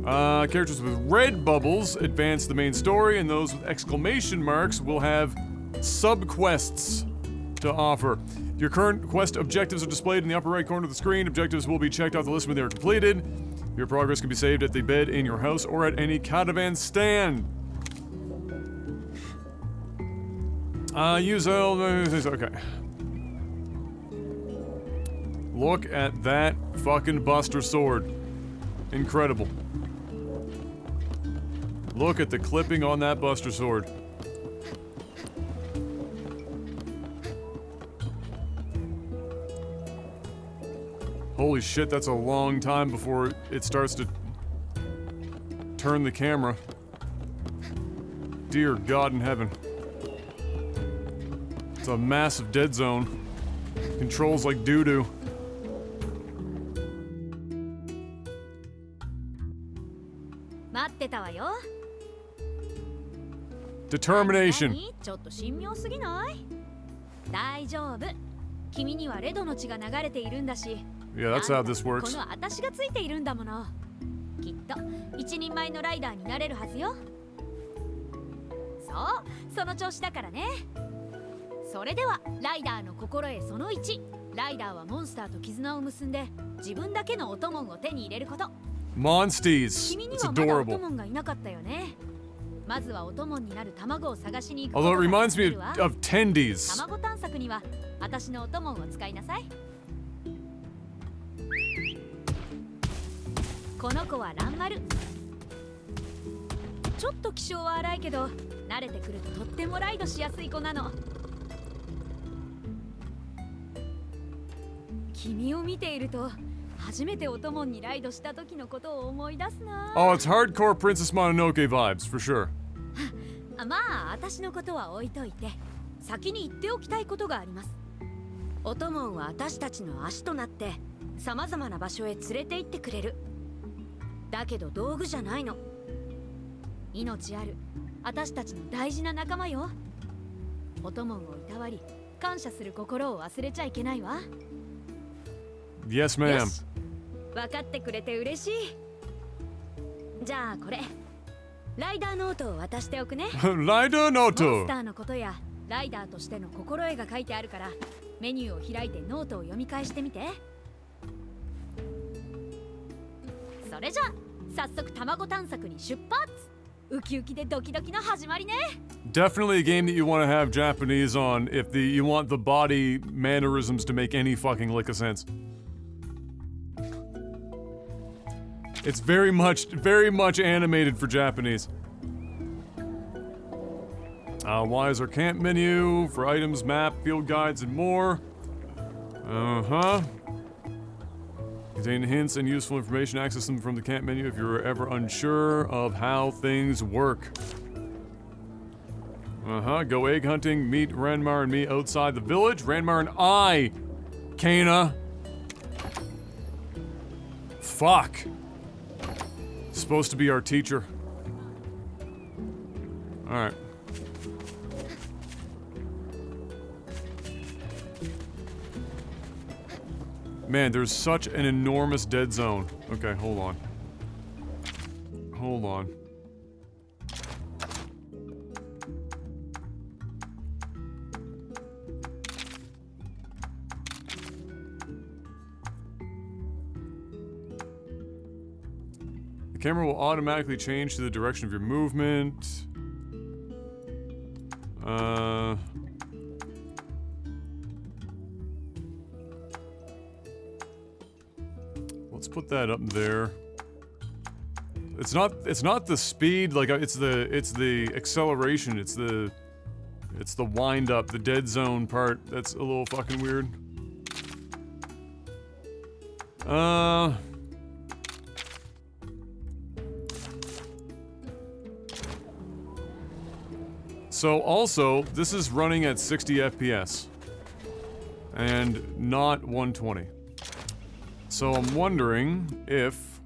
Characters with red bubbles advance the main story, and those with exclamation marks will have sub-quests to offer. Your current quest objectives are displayed in the upper right corner of the screen. Objectives will be checked off the list when they are completed. Your progress can be saved at the bed in your house or at any caravan stand. Use all... Okay. Look at that fucking Buster Sword. Incredible. Look at the clipping on that Buster Sword. Holy shit, that's a long time before it starts to turn the camera. Dear God in heaven. It's a massive dead zone. Controls like doo-doo. Determination. ちょっと神妙すぎない？大丈夫。君にはレドの血が流れているんだし。Yeah, that's how this こ works. の私がついているんだもの。きっと一人前のライダーになれるはずよ。そう、その調子だからね。それではライダーの心得その1。ライダーはモンスターと絆を結んで自分だけのお供を手に入れること。Monsties. 君に It's はまだお adorable. 供がいなかったよね。まずはお供になる卵を探しに行く。 Although it reminds me of tendies. 卵探索には私のお供を使いなさい。この子はランマル。ちょっと気性は荒いけど慣れてくるととってもライドしやすい子なの。君を見ていると初めてお供にライドした時のことを思い出すな。 Oh, it's hardcore Princess Mononoke vibes, for sure. まあ私のことは置いといて先に言っておきたいことがあります。お供は私たちの足となってさまざまな場所へ連れて行ってくれる。だけど道具じゃないの。命ある私たちの大事な仲間よ。お供をいたわり感謝する心を忘れちゃいけないわ。 Yes, よ ma'am. し分かってくれて嬉しい。じゃあこれライダーノートを渡しておくね。 Lido モンス Noto. ターのことやライダーとしての心得が書いてあるからメニューを開いてノートを読み返してみて。それじゃ早速卵探索に出発。ウキウキでドキドキの始まりね。 Definitely a game that you want to have Japanese on if you want the body mannerisms to make any fucking lick of sense. It's very much animated for Japanese. Y is our camp menu for items, map, field guides, and more. Contain hints and useful information. Access them from the camp menu if you're ever unsure of how things work. Go egg hunting. Meet Ranmar and me outside the village. Ranmar and I, Kana. Fuck. Supposed to be our teacher. Alright. Man, there's such an enormous dead zone. Okay, hold on. Hold on. The camera will automatically change to the direction of your movement. Let's put that up there. It's not the speed, like it's the acceleration, it's the wind up, the dead zone part that's a little fucking weird. So also, this is running at 60 FPS and not 120. So I'm wondering if,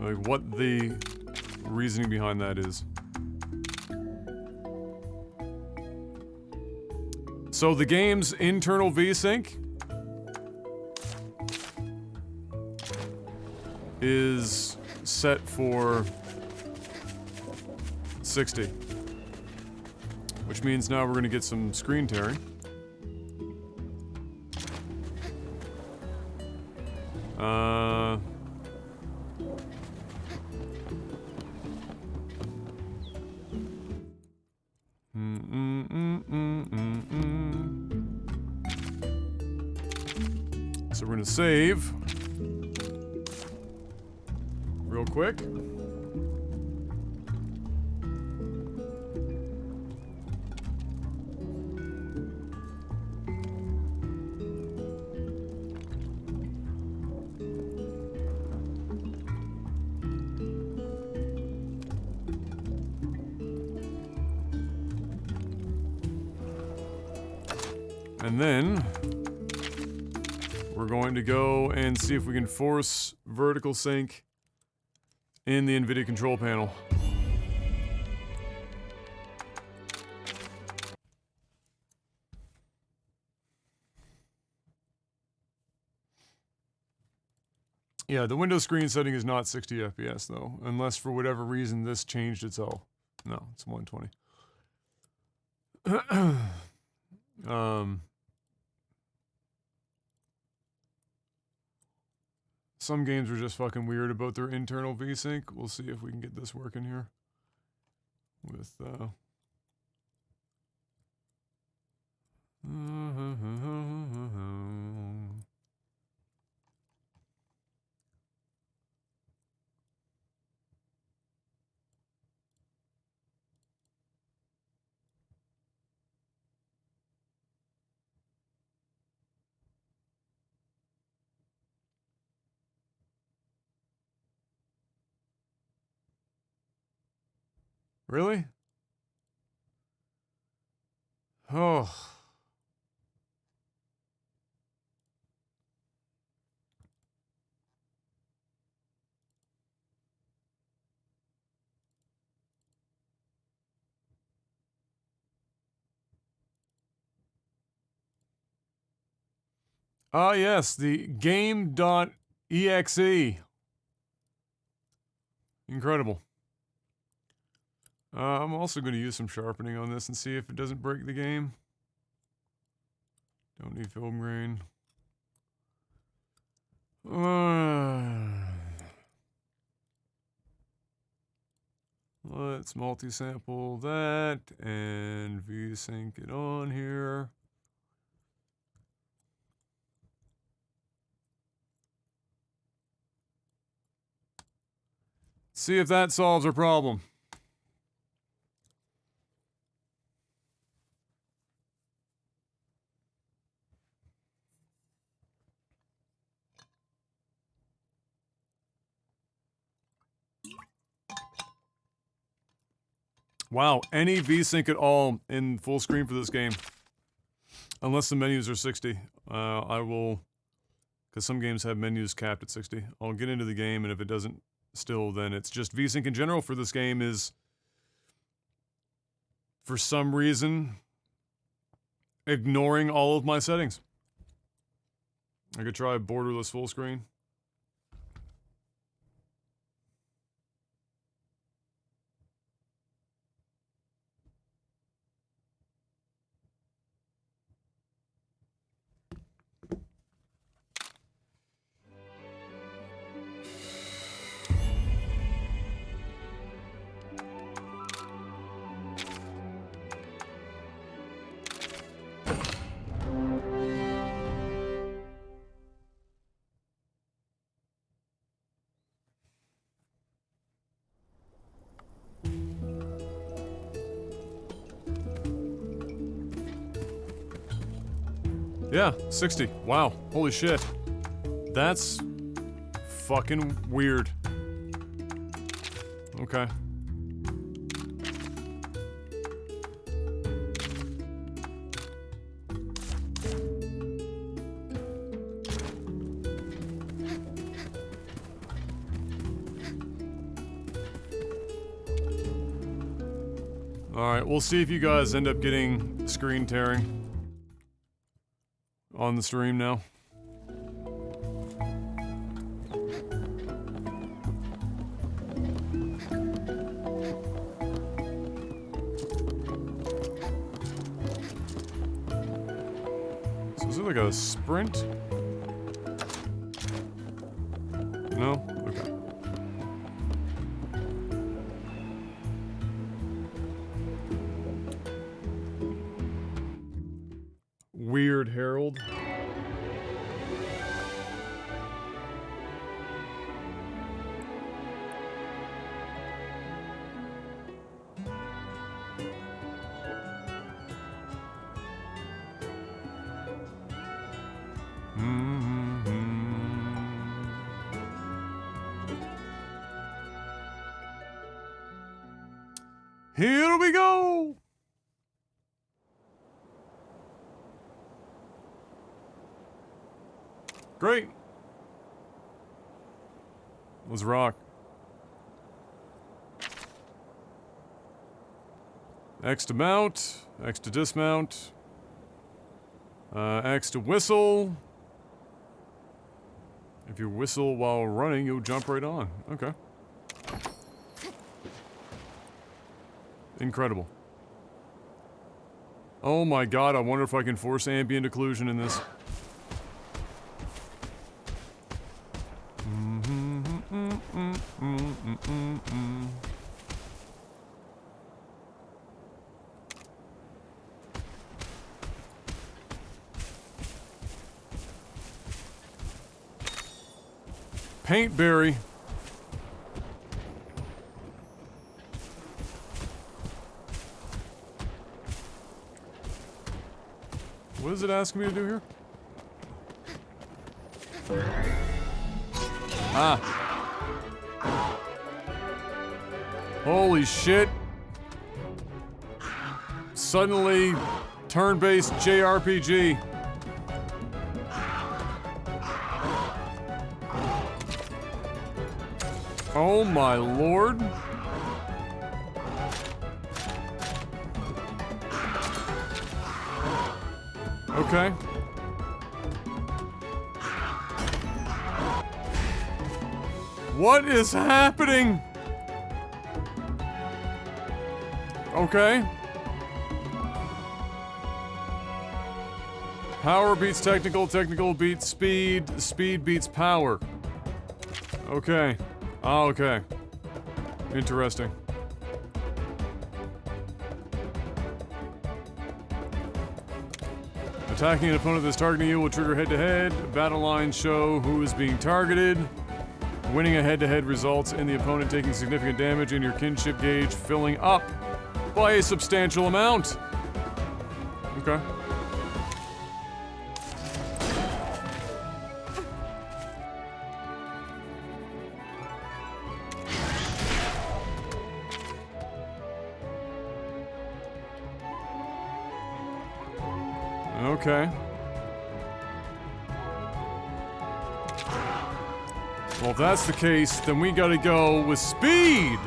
like, what the reasoning behind that is. So the game's internal VSync is set for 60. which means now we're going to get some screen tearing. So we're going to save real quick. And then we're going to go and see if we can force vertical sync in the NVIDIA control panel. Yeah, the Windows screen setting is not 60 FPS though, unless for whatever reason this changed itself. No, it's 120. Some games are just fucking weird about their internal VSync. We'll see if we can get this working here. With, Really? Oh. Ah, yes, the game.exe. Incredible. I'm also going to use some sharpening on this and see if it doesn't break the game. Don't need film grain. Let's multi-sample that and VSync it on here. See if that solves our problem. Wow, any VSync at all in full screen for this game. Unless the menus are 60. I will, because some games have menus capped at 60. I'll get into the game, and if it doesn't still, then it's just VSync in general for this game is, for some reason, ignoring all of my settings. I could try borderless full screen. Yeah, 60. Wow. Holy shit. That's fucking weird. Okay. Alright, we'll see if you guys end up getting screen tearing on the stream now. like a sprint? No? Okay. Weird Herald. Here we go! Great. Let's rock. X to mount, X to dismount, X to whistle. If you whistle while running, you'll jump right on. Okay. Incredible. Oh my god, I wonder if I can force ambient occlusion in this. Paintberry. What is it asking me to do here? Ah. Holy shit. Suddenly, turn-based JRPG. Oh my lord. Okay. What is happening? Okay. Power beats technical, technical beats speed, speed beats power. Okay. Oh, okay. Interesting. Attacking an opponent that's targeting you will trigger head-to-head. Battle lines show who is being targeted. Winning a head-to-head results in the opponent taking significant damage and your kinship gauge filling up by a substantial amount. Okay. Okay. Well, if that's the case, then we gotta go with speed!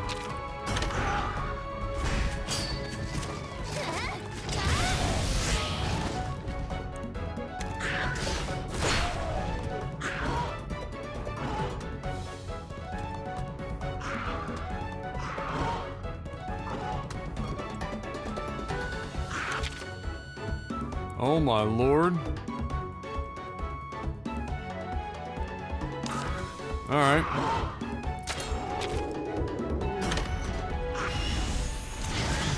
Oh my lord. Alright.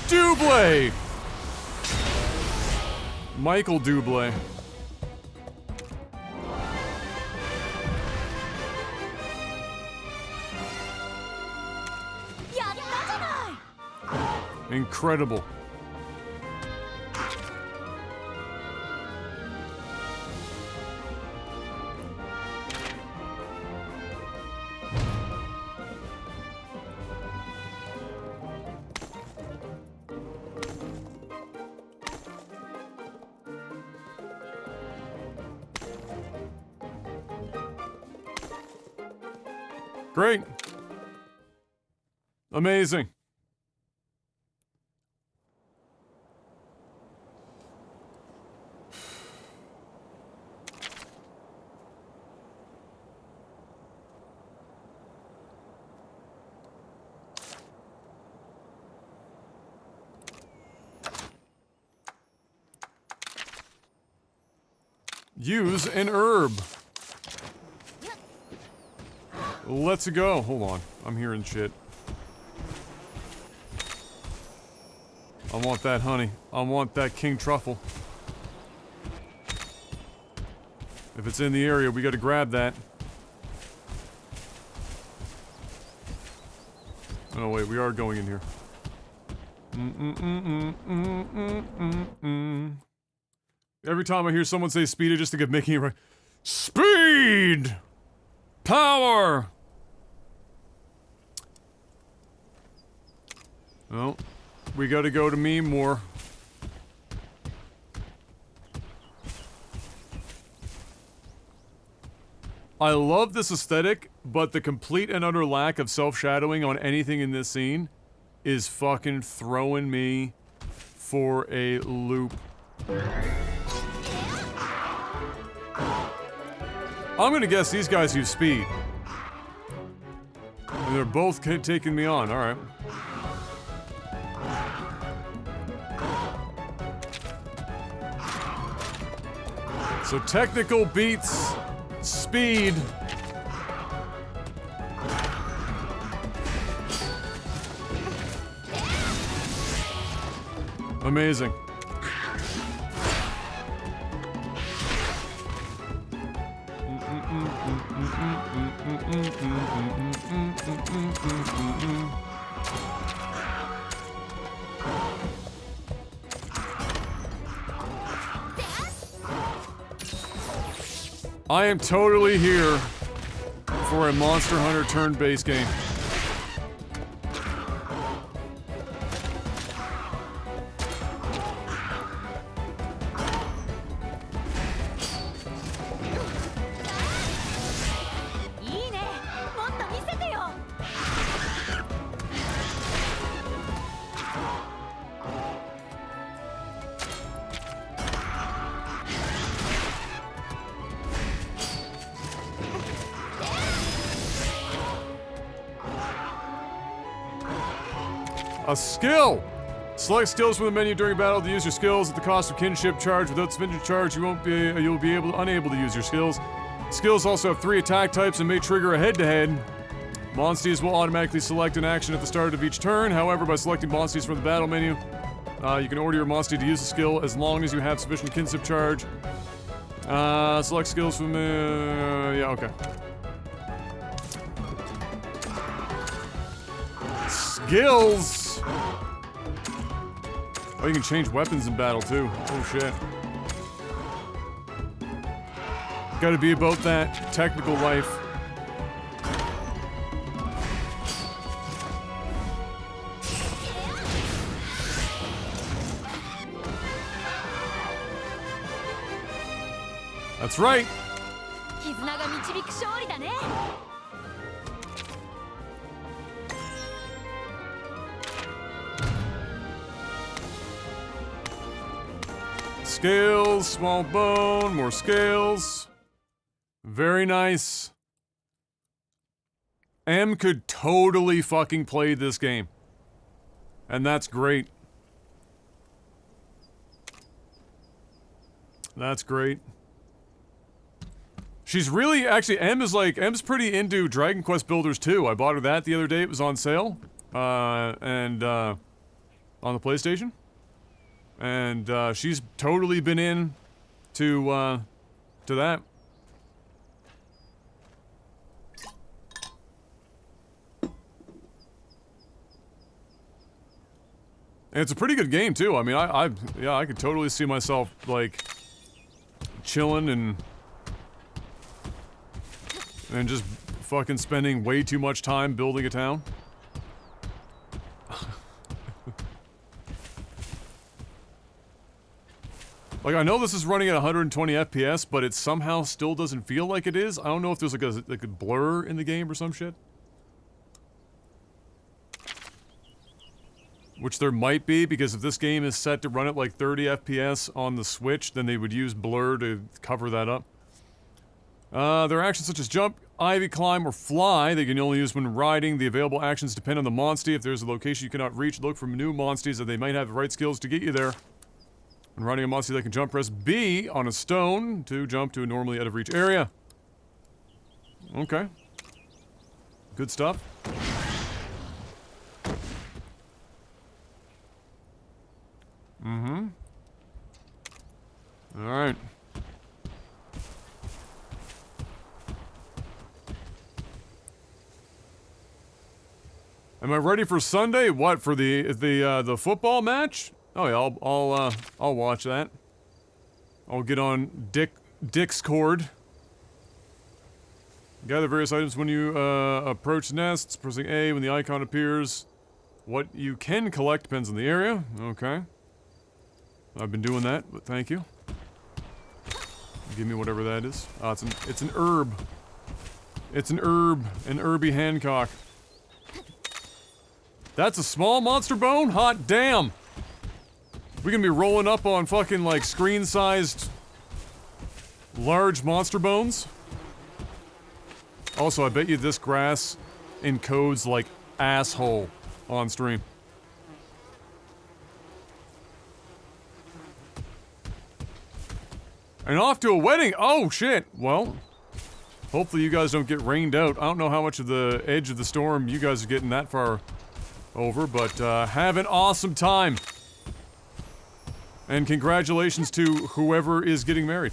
Double! Michael Double. Incredible. Great. Amazing. use an herb. Let's go. Hold on. I'm hearing shit. I want that honey. I want that king truffle. If it's in the area, we gotta grab that. Oh wait, we are going in here. Every time I hear someone say speed, I just think of Mickey right. Speed! Power! Well, we gotta go to me more. I love this aesthetic, but the complete and utter lack of self-shadowing on anything in this scene is fucking throwing me for a loop. I'm gonna guess these guys use speed. And they're both taking me on, alright. So technical beats speed. Amazing. I am totally here for a Monster Hunter turn-based game. A skill! Select skills from the menu during battle to use your skills at the cost of kinship charge. Without sufficient charge, you'll be unable to use your skills. Skills also have 3 attack types and may trigger a head-to-head. Monsties will automatically select an action at the start of each turn. However, by selecting Monsties from the battle menu, you can order your Monstie to use the skill as long as you have sufficient kinship charge. Select skills from yeah, okay. Skills! Oh, you can change weapons in battle, too. Oh, shit. Gotta be about that technical life. That's right! Scales, small bone, more scales. Very nice. M could totally fucking play this game. And that's great. That's great. She's really, actually, M's pretty into Dragon Quest Builders too. I bought her that the other day, it was on sale. On the PlayStation. And, she's totally been in to that. And it's a pretty good game, too. I mean, yeah, I could totally see myself, like, chilling and just fucking spending way too much time building a town. Like, I know this is running at 120 FPS, but it somehow still doesn't feel like it is. I don't know if there's like a blur in the game or some shit. Which there might be, because if this game is set to run at like 30 FPS on the Switch, then they would use blur to cover that up. There are actions such as jump, ivy, climb, or fly. They can only use when riding. The available actions depend on the Monstie. If there's a location you cannot reach, look for new Monsties that they might have the right skills to get you there. When riding a monster, they can jump press B on a stone to jump to a normally out of reach area. Okay. Good stuff. Mm-hmm. Alright. Am I ready for Sunday? What, for the football match? Oh yeah, I'll watch that. I'll get on Discord. Gather various items when you approach nests, pressing A when the icon appears. What you can collect depends on the area. Okay. I've been doing that, but thank you. Give me whatever that is. Oh, it's an herb. It's an herb. An Herbie Hancock. That's a small monster bone? Hot damn! We gonna be rolling up on fucking, like, screen-sized large monster bones? Also, I bet you this grass encodes like asshole on stream. And off to a wedding! Oh, shit! Well, hopefully you guys don't get rained out. I don't know how much of the edge of the storm you guys are getting that far over, but have an awesome time. And congratulations to whoever is getting married.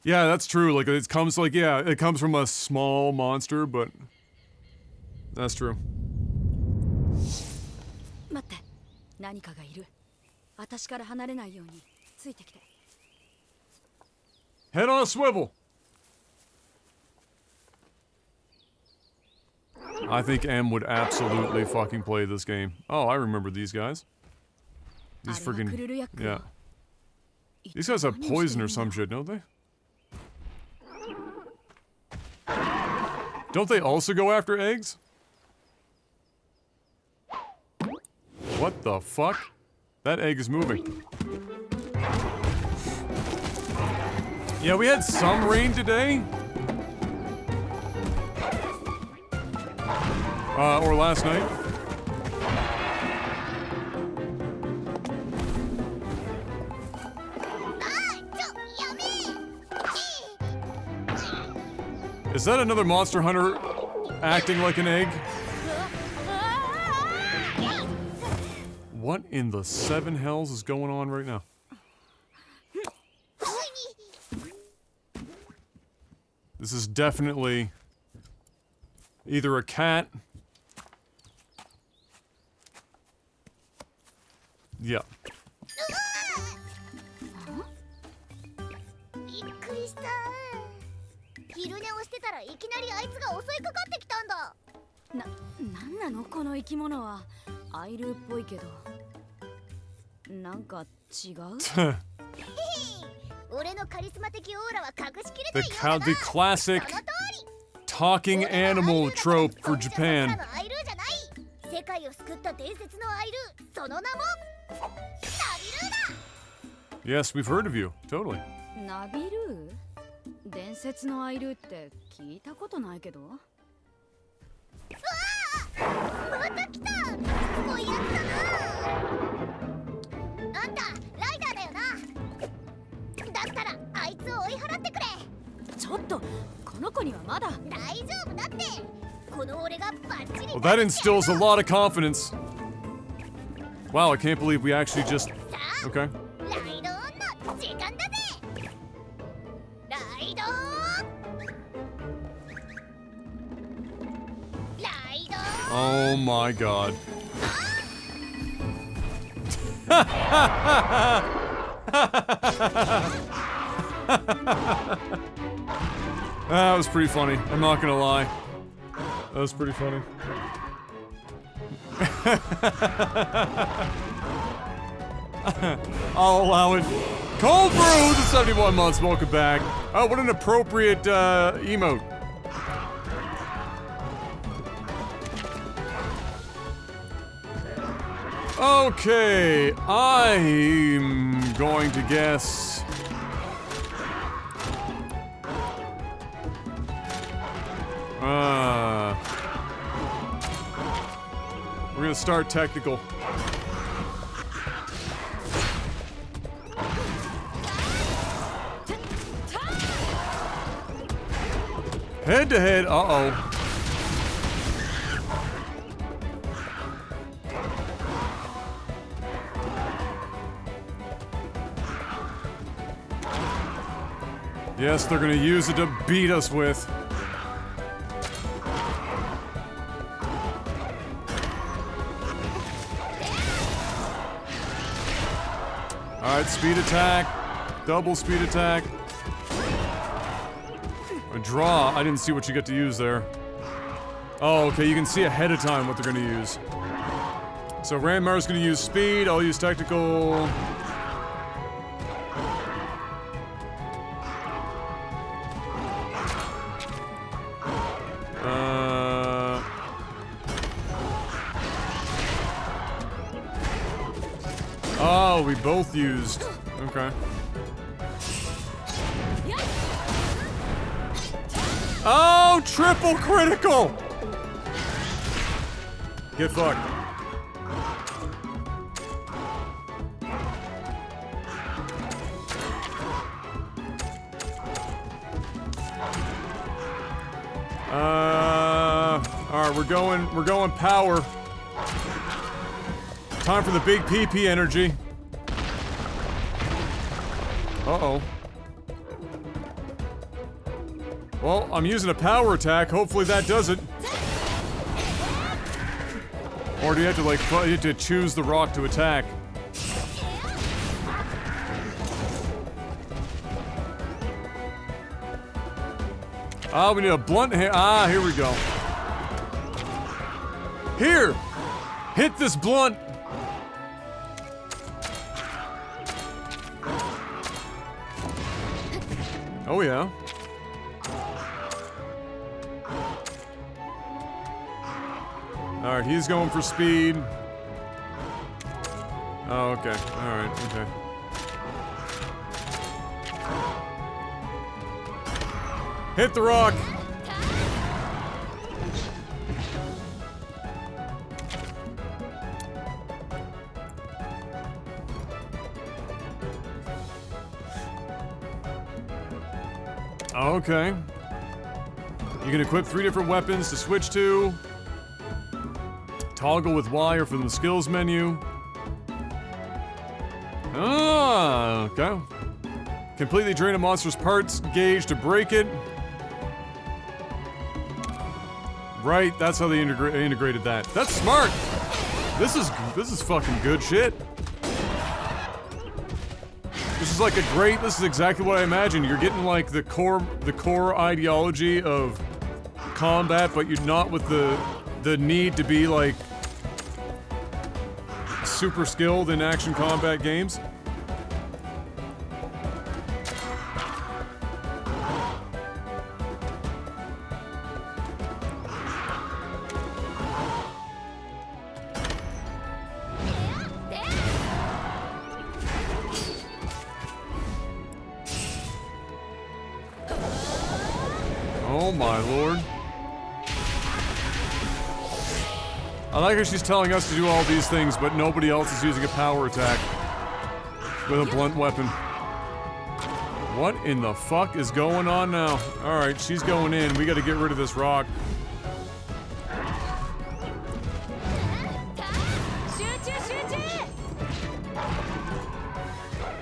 Yeah, that's true. Like, it comes, like, yeah, it comes from a small monster, but that's true. 待って、何かがいる。私から離れないようについてきて。Head on a swivel! I think M would absolutely fucking play this game. Oh, I remember these guys. These friggin'... yeah. These guys have poison or some shit, don't they? Don't they also go after eggs? What the fuck? That egg is moving. Yeah, we had some rain today. Or last night. Is that another Monster Hunter acting like an egg? What in the seven hells is going on right now? This is definitely either a cat. Yeah.なんなのこの生き物は。アイルっぽいけど。なんか違う？俺のカリスマ的オーラは隠しきれないようだな。The classic talking animal trope for Japan. 世界を救った伝説のアイル、その名もナビルーだ。 Yes, we've heard of you. Totally. ナビルー？伝説のアイルって聞いたことないけど。また来た。すごいやつだな。あんたライダーだよな。だったらあいつを追い払ってくれ。ちょっとこの子にはまだ大丈夫だって。この俺がバッチリ。 Well, that instills a lot of confidence. Wow, I can't believe we actually just. Okay. ライドオンの時間だぜ。ライドオン。ライドオン。 Oh my god. That was pretty funny. I'm not gonna lie. That was pretty funny. I'll allow it. Cold Brew to 71 months. Welcome back. Oh, what an appropriate emote. Okay, I'm going to guess. We're gonna start technical. Head to head, uh-oh. Yes, they're gonna use it to beat us with. Alright, speed attack. Double speed attack. A draw. I didn't see what you get to use there. Oh, okay, you can see ahead of time what they're gonna use. So Ranmar's gonna use speed, I'll use technical. Oh, we both used. Okay. Oh, triple critical! Get fucked. Alright, we're going power. Time for the big PP energy. Uh-oh. Well, I'm using a power attack. Hopefully that does it. Or do you have to, like, you have to choose the rock to attack? Ah, we need a blunt hand. Ah, here we go. Here! Hit this blunt! Oh, yeah. Alright, he's going for speed. Oh, okay. Alright, okay. Hit the rock! Okay. You can equip 3 different weapons to switch to. Toggle with Y or from the skills menu. Ah, okay. Completely drain a monster's parts gauge to break it. Right, that's how they integrated that. That's smart. This is fucking good shit. This is like a great. This is exactly what I imagined. You're getting like the core ideology of combat, but you're not with the need to be like super skilled in action combat games. Oh my lord. I like how she's telling us to do all these things, but nobody else is using a power attack with a blunt weapon. What in the fuck is going on now? Alright, she's going in. We gotta get rid of this rock.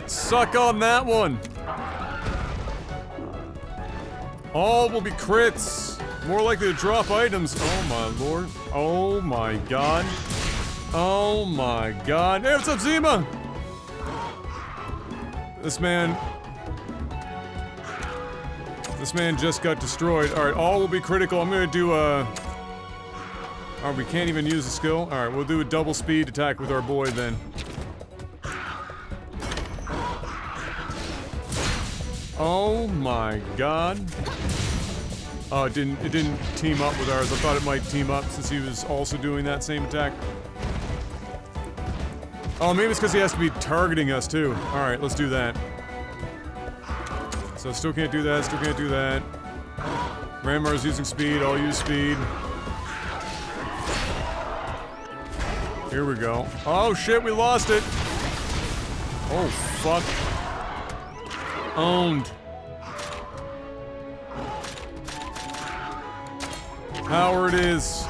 Suck on that one! All will be crits. More likely to drop items. Oh my lord. Oh my god. Oh my god. Hey, what's up, Zima? This man just got destroyed. Alright, all will be critical. I'm gonna do a... Alright, we can't even use the skill. Alright, we'll do a double speed attack with our boy then. Oh my god. Oh, it didn't team up with ours. I thought it might team up since he was also doing that same attack. Oh, maybe it's because he has to be targeting us too. Alright, let's do that. So still can't do that, still can't do that. Ranmar's using speed, I'll use speed. Here we go. Oh shit, we lost it! Oh fuck. Owned. Power it is.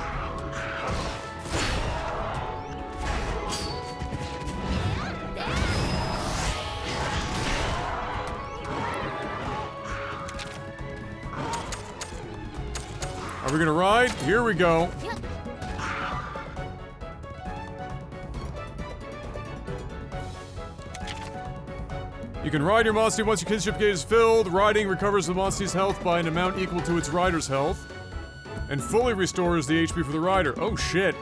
Are we gonna ride? Here we go. You can ride your Monstie once your kinship gauge is filled. Riding recovers the Monstie's health by an amount equal to its rider's health. And fully restores the HP for the rider. Oh shit.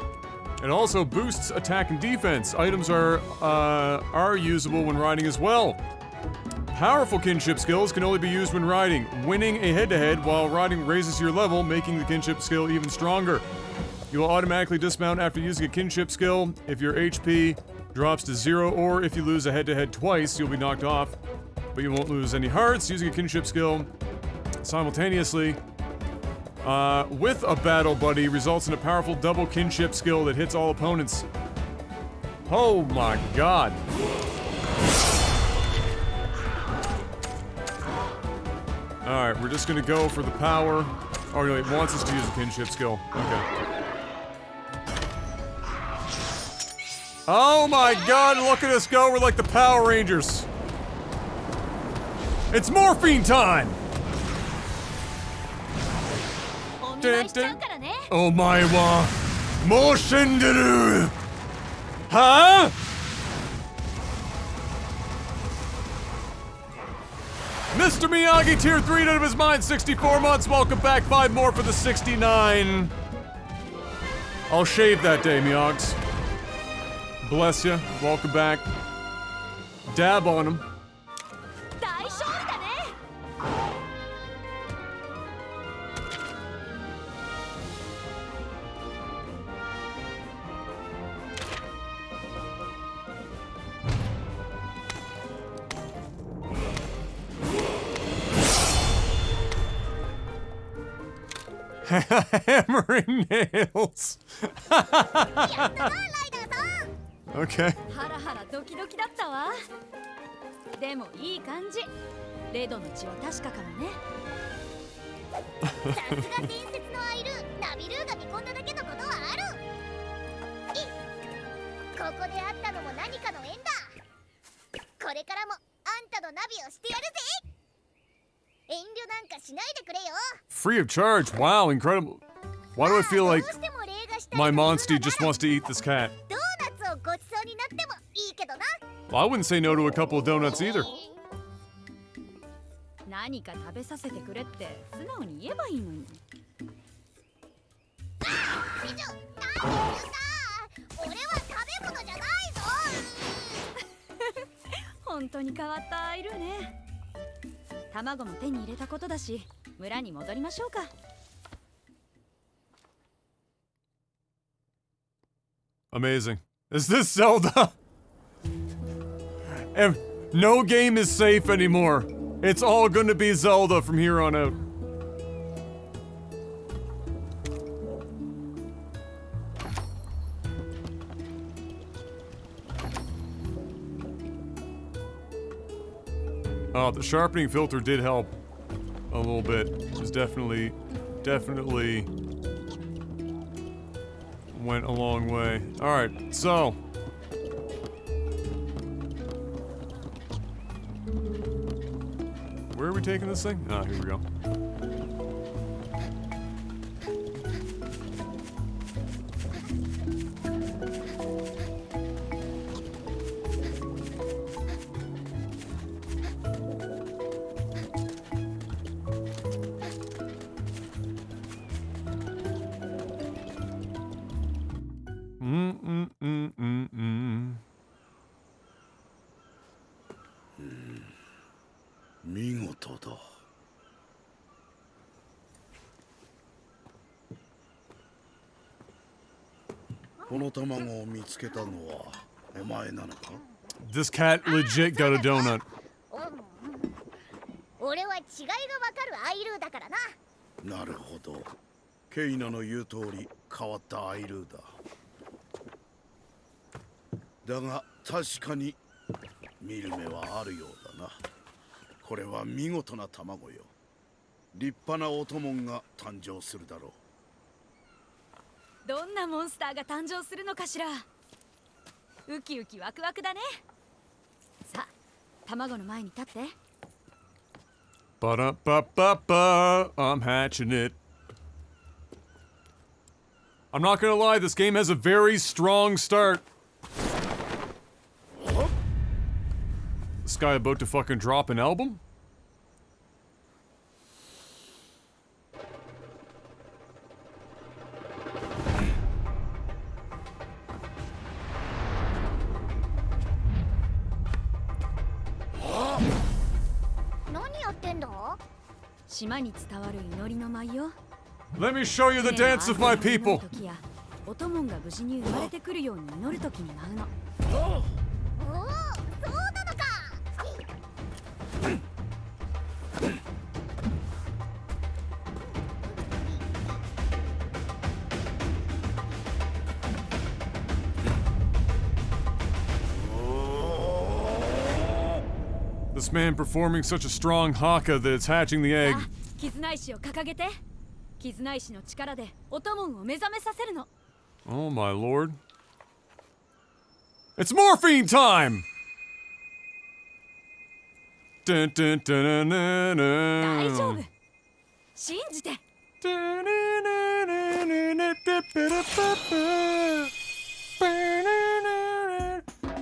It also boosts attack and defense. Items are usable when riding as well. Powerful kinship skills can only be used when riding. Winning a head-to-head while riding raises your level, making the kinship skill even stronger. You will automatically dismount after using a kinship skill if your HP drops to 0, or if you lose a head-to-head twice, you'll be knocked off. But you won't lose any hearts. Using a kinship skill simultaneously with a battle buddy results in a powerful double kinship skill that hits all opponents. Oh my god. Alright, we're just gonna go for the power. Oh, no, it wants us to use a kinship skill. Okay. Oh my god, look at us go. We're like the Power Rangers. It's morphine time! Oh my wa. Moshinderu! Huh? Mr. Miyagi, tier 3 out of his mind, 64 months. Welcome back, 5 more for the 69. I'll shave that day, Miyogs. Bless ya. Welcome back. Dab on him. Hammering nails. Okay. ハラハラドキドキだったわ。でもいい感じ。レドの血は確かかもね。さすが伝説のアイル、ナビルーが見込んだだけのことはある。ここで会ったのも何かの縁だ。これからもあんたのナビをしてやるぜ。遠慮なんかしないでくれよ。Free of charge. Wow, incredible. Why do I feel like my Monstie just wants to eat this cat? Well, I wouldn't say no to a couple of donuts either. 何か食べさせてくれって素直に言えばいいのに。俺は食べ物じゃないぞ。本当に変わったアイルね。卵も手に入れたことだし、村に戻りましょうか。Amazing. Is this Zelda? And no game is safe anymore. It's all gonna be Zelda from here on out. Oh, the sharpening filter did help a little bit. It was definitely went a long way. Alright, so. Where are we taking this thing? Ah, here we go. お前なのか？ This cat legit got a donut. 俺は違いがわかるアイルーだからな。なるほど。ケイナの言う通り変わったアイルーだ。だが確かに見る目はあるようだな。これは見事な卵よ。立派なオトモンが誕生するだろどんなモンスターが誕生するのかしら。ウキウキワクワクだね。さあ、卵の前に立って。Ba-da-ba-ba-ba. I'm hatching it. I'm not gonna lie, this game has a very strong start. This guy about to fucking drop an album? What?島に伝わる祈りの舞よ。 Let me show you the dance of my people. オトモンが無事に生まれてくるように祈るときに舞うの。おお、そうなのか。This man performing such a strong haka that it's hatching the egg. 絆石を掲げて。絆石の力でオトモンを目覚めさせるの。 Oh my lord. It's morphine time! Dun, dun, dun, dun, dun, 大丈夫 dun. 信じて。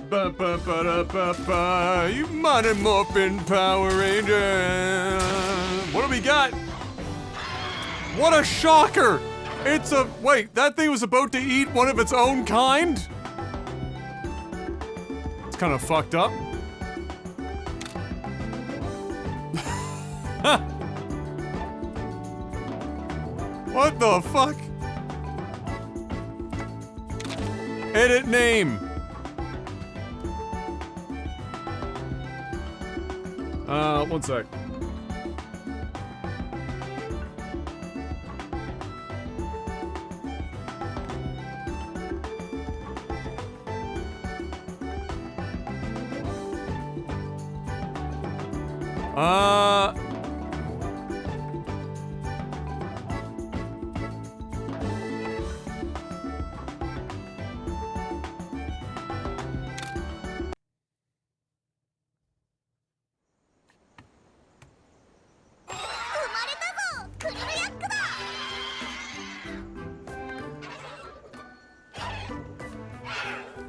Ba-ba-ba-da-ba-ba. You mighty morphin' Power Ranger. What do we got? What a shocker! It's a... Wait, that thing was about to eat one of its own kind? It's kind of fucked up. What the fuck? Edit name. One sec.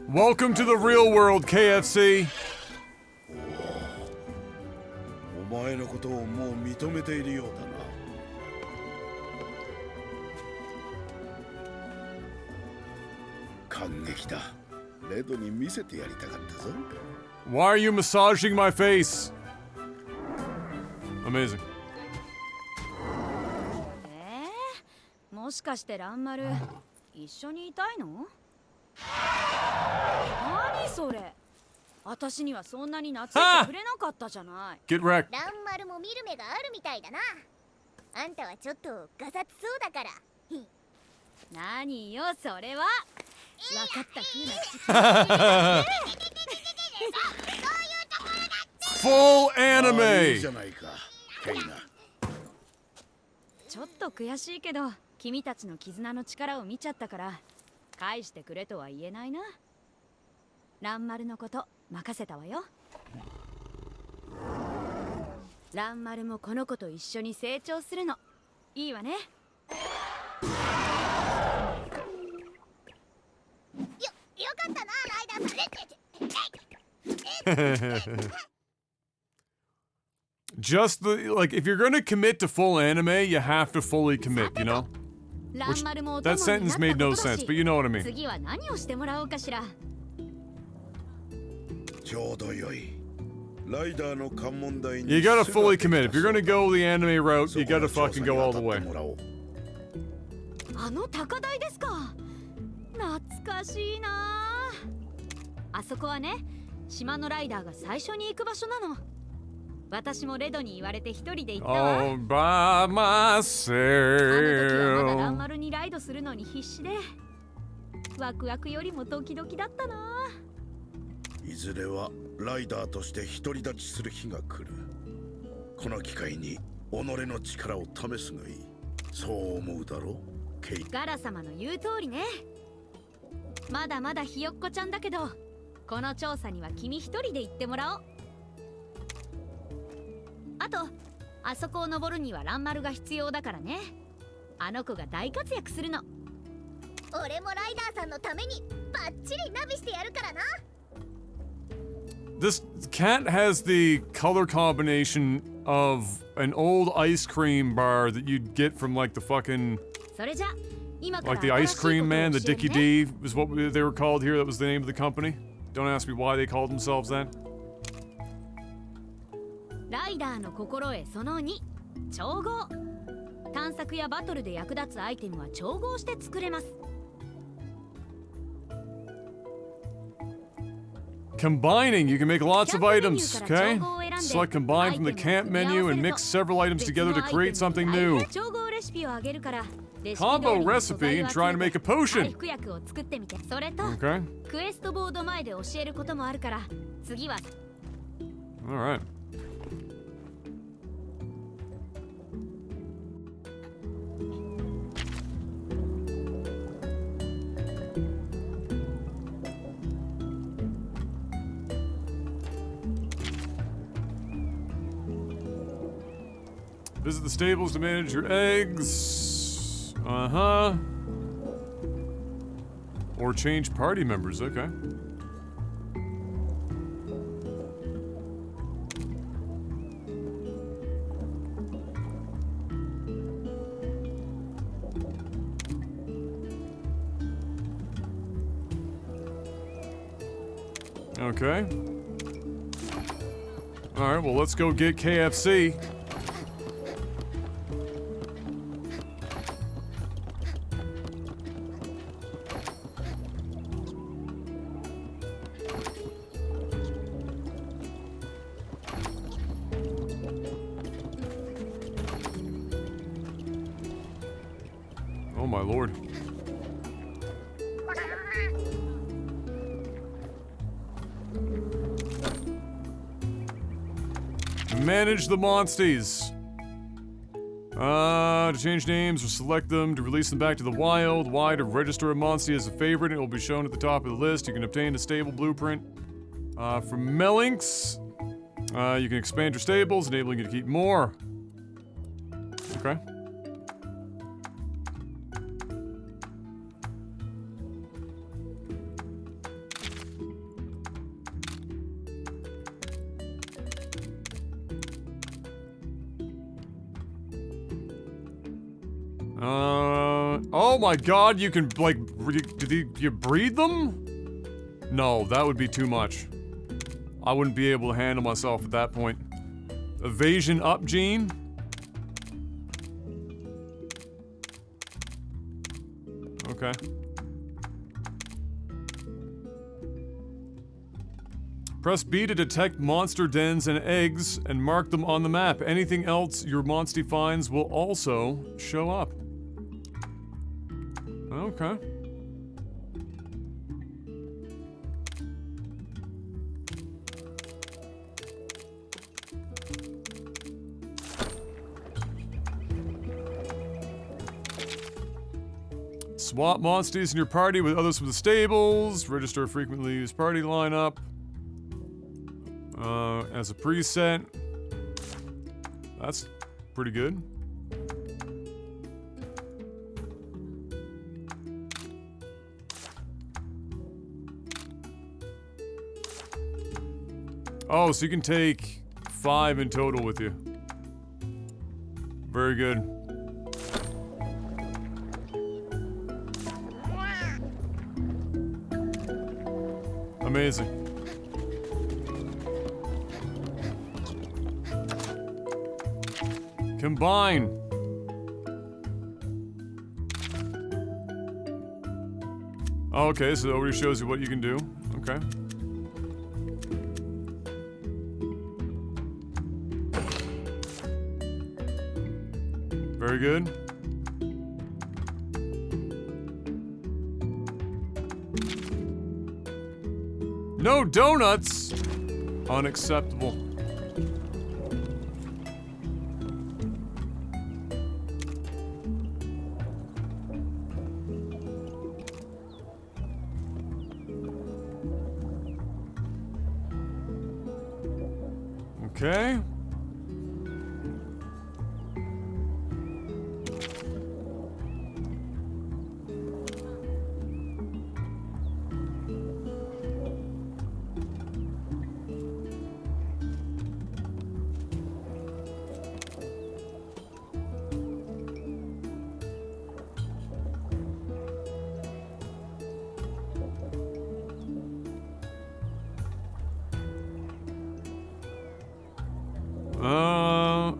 Welcome to the real world, KFC. お前のことをもう認めているようだな。感激だ。レドに見せてやりたかったぞ。Why are you massaging my face? Amazing. もしかしてランマル一緒にいたいの？何それ？私にはそんなに懐いてくれなかったじゃない。Get wrecked. ランマルも見る目があるみたいだな。あんたはちょっとガサツそうだから。何よそれは。分かった風な口。Full いい anime. じゃないか、ケイナ。ちょっと悔しいけど、君たちの絆の力を見ちゃったから返してくれとは言えないな。ランマルのこと任せたわよ。ランマルもこの子と一緒に成長するの。いいわね。よかったな、ライダーさん。Just the like, if you're gonna commit to full anime, you have to fully commit, you know? ランマルもお供 That になった sentence こと made no だし sense, but you know what I mean. 次は何をしてもらおうかしら。ちょうどよい。ライダーの関門台に You gotta fully commit. If you're gonna go the anime route, you gotta そこの fucking 調 go 査 all に the 当た way. ってもらおう。あの高台ですか。懐かしいな。あそこはね、島のライダーが最初に行く場所なの。私もレドに言われて一人で行ったわ。 All by あの時はまだ myself. ランマルにライドするのに必死で、ワクワクよりもドキドキだったな。いずれはライダーとして独り立ちする日が来る。この機会に己の力を試すがいい。そう思うだろう、ケイ。ガラ様の言う通りね。まだまだひよっこちゃんだけど、この調査には君一人で行ってもらおう。あと、あそこを登るにはランマルが必要だからね。あの子が大活躍するの。俺もライダーさんのためにバッチリナビしてやるからな。 This cat has the color combination of an old ice cream bar that you'd get from like the fucking それじゃ、今から like the ice cream man, the 新しい Dickie ことを教えるね。 D is what they were called here. That was the name of the company. Don't ask me why they called themselves that. ライダーの心得その2、調合。探索やバトルで役立つアイテムは調合して作れます。 Combining, you can make lots of Camp menu items, から okay? 調合を選んで Select combine from the アイテムを camp 組み合わせ menu る and と mix several items 別 together の to アイテム create に something 大 new. 変調合レシピをあげるから、レシピ通 Combo りに recipe 素材を and try to 集 make め a て potion. 回復薬を作ってみて。それと、 Okay. クエストボード前で教えることもあるから、次は All right. Visit the stables to manage your eggs. Uh-huh. Or change party members, okay. Okay. Alright, well, let's go get KFC. Oh my lord. Manage the monsties. To change names or select them, to release them back to the wild. Y, to register a monstie as a favorite. It will be shown at the top of the list. You can obtain a stable blueprint. From Melinx, you can expand your stables, enabling you to keep more. Okay. Oh my god, you can, like, you breed them? No, that would be too much. I wouldn't be able to handle myself at that point. Evasion up, Gene? Okay. Press B to detect monster dens and eggs and mark them on the map. Anything else your monstie finds will also show up. Okay. Swap monsties in your party with others from the stables. Register a frequently used party lineup. As a preset. That's pretty good. Oh, so you can take 5 in total with you. Very good. Amazing. Combine. Okay, so it already shows you what you can do. Okay. Very good. No donuts! Unacceptable. Okay.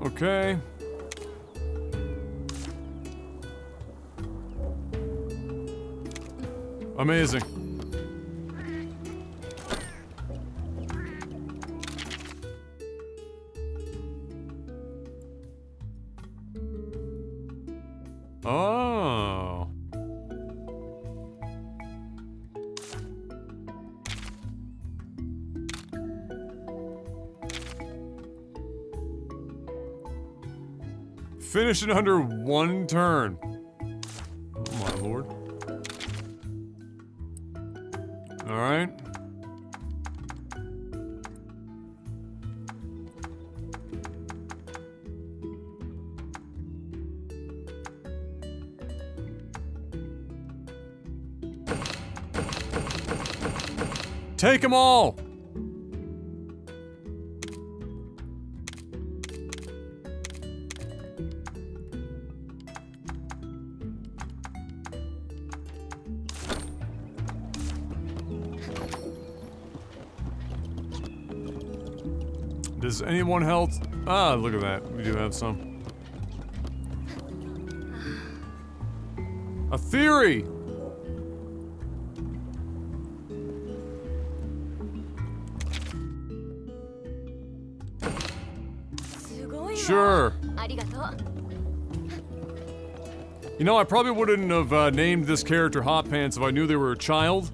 Okay. Amazing. Oh. Finish it under one turn. Oh my lord. All right. Take them all. Does anyone else? Ah, look at that. We do have some. A theory! Sure. You know, I probably wouldn't have named this character Hot Pants if I knew they were a child.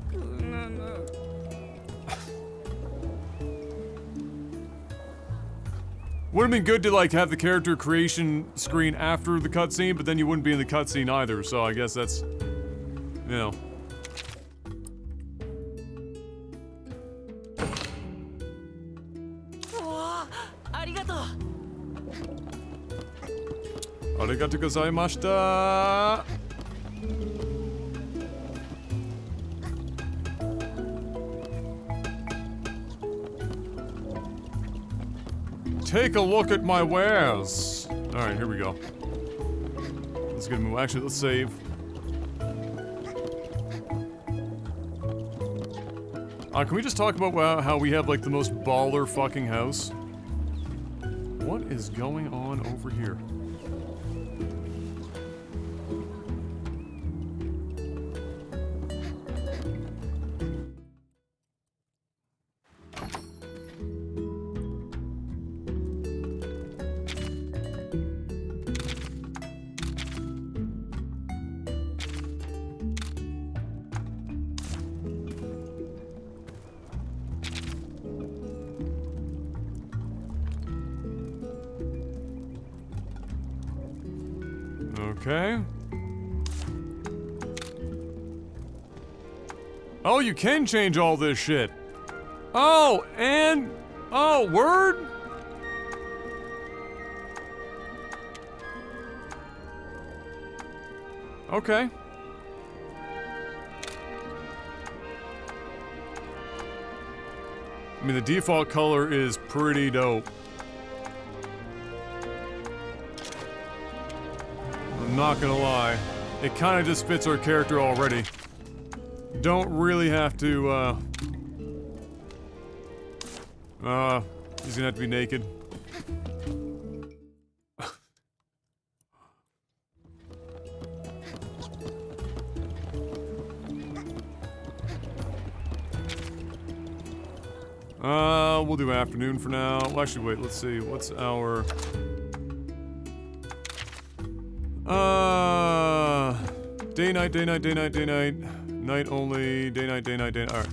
Would have been good to, like, have the character creation screen after the cutscene, but then you wouldn't be in the cutscene either, so I guess that's, you know. Arigatou gozaimashita! Take a look at my wares. Alright, here we go. Let's get a move. Actually, let's save. Can we just talk about how we have, like, the most baller fucking house? What is going on over here? Okay. Oh, you can change all this shit. Oh, and... Oh, word? Okay. I mean, the default color is pretty dope. I'm not gonna lie. It kind of just fits our character already. Don't really have to, he's gonna have to be naked. We'll do afternoon for now. Well, actually, wait, let's see. What's our... Day, night, day, night, day, night, day, night. Night only, day, night, day, night, day, night. Alright.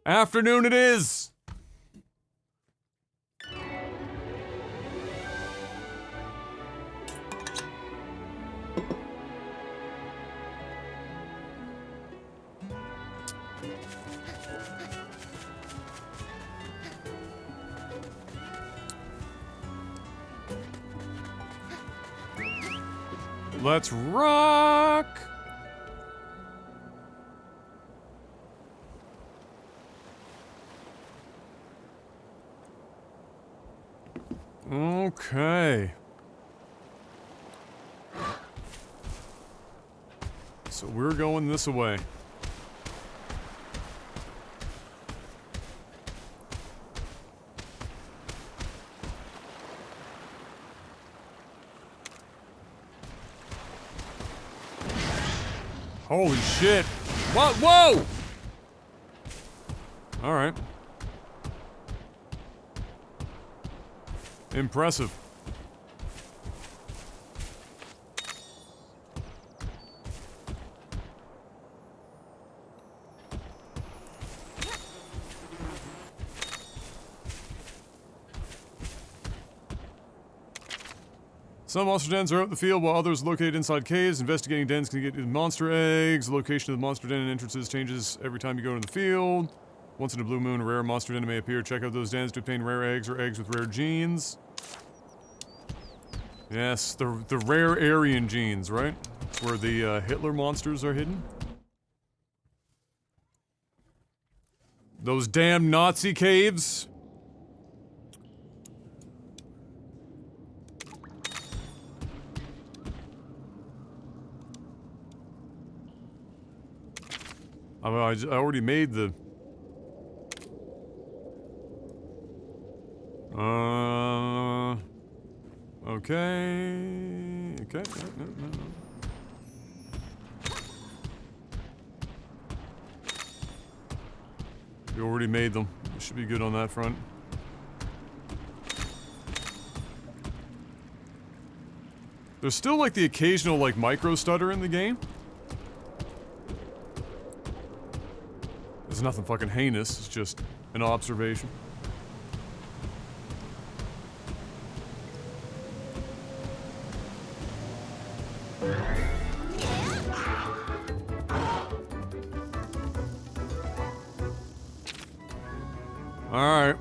Afternoon it is! Let's rock! Okay. So we're going this way. Holy shit. What? Whoa! Alright. Impressive. Some monster dens are out in the field, while others are located inside caves. Investigating dens can get monster eggs. The location of the monster den and entrances changes every time you go into the field. Once in a blue moon, a rare monster den may appear. Check out those dens to obtain rare eggs or eggs with rare genes. Yes, the rare Aryan genes, right? It's where the Hitler monsters are hidden. Those damn Nazi caves. I already made the... Okay... Okay, no. You already made them. You should be good on that front. There's still, like, the occasional, like, micro stutter in the game. It's nothing fucking heinous, it's just an observation. Alright.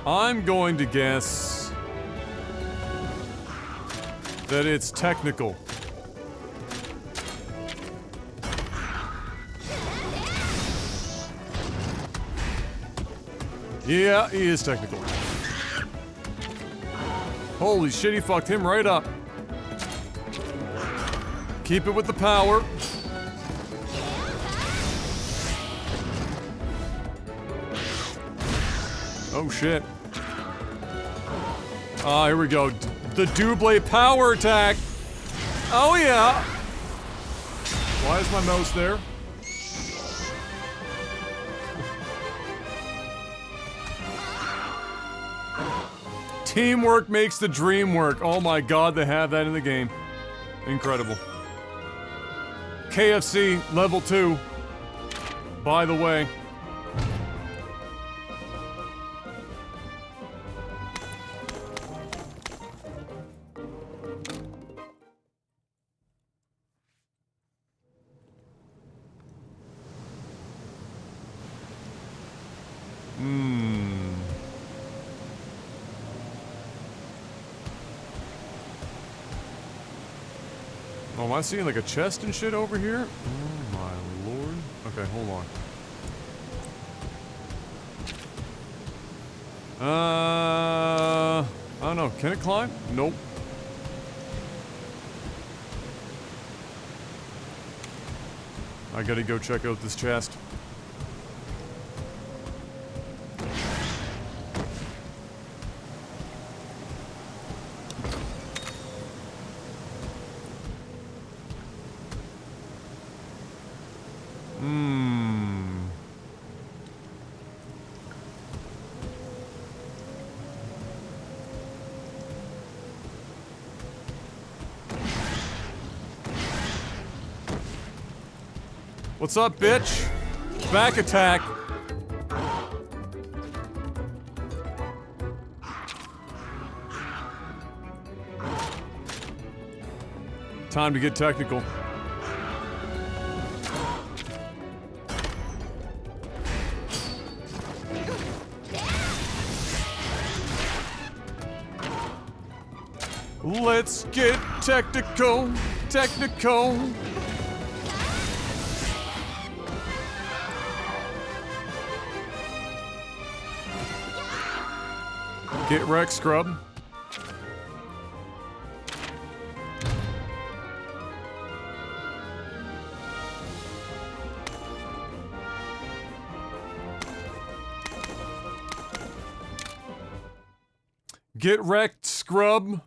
I'm going to guess that it's technical. Yeah, he is technical. Holy shit, he fucked him right up. Keep it with the power. Oh shit. Ah, here we go. The double power attack. Oh yeah. Why is my mouse there? Teamwork makes the dream work. Oh my god, they have that in the game. Incredible. KFC level 2. By the way. Oh, am I seeing like a chest and shit over here? Oh my lord. Okay, hold on. I don't know. Can it climb? Nope. I gotta go check out this chest. What's up, bitch? Back attack. Time to get technical. Let's get technical, technical. Get wrecked, scrub. Get wrecked, scrub.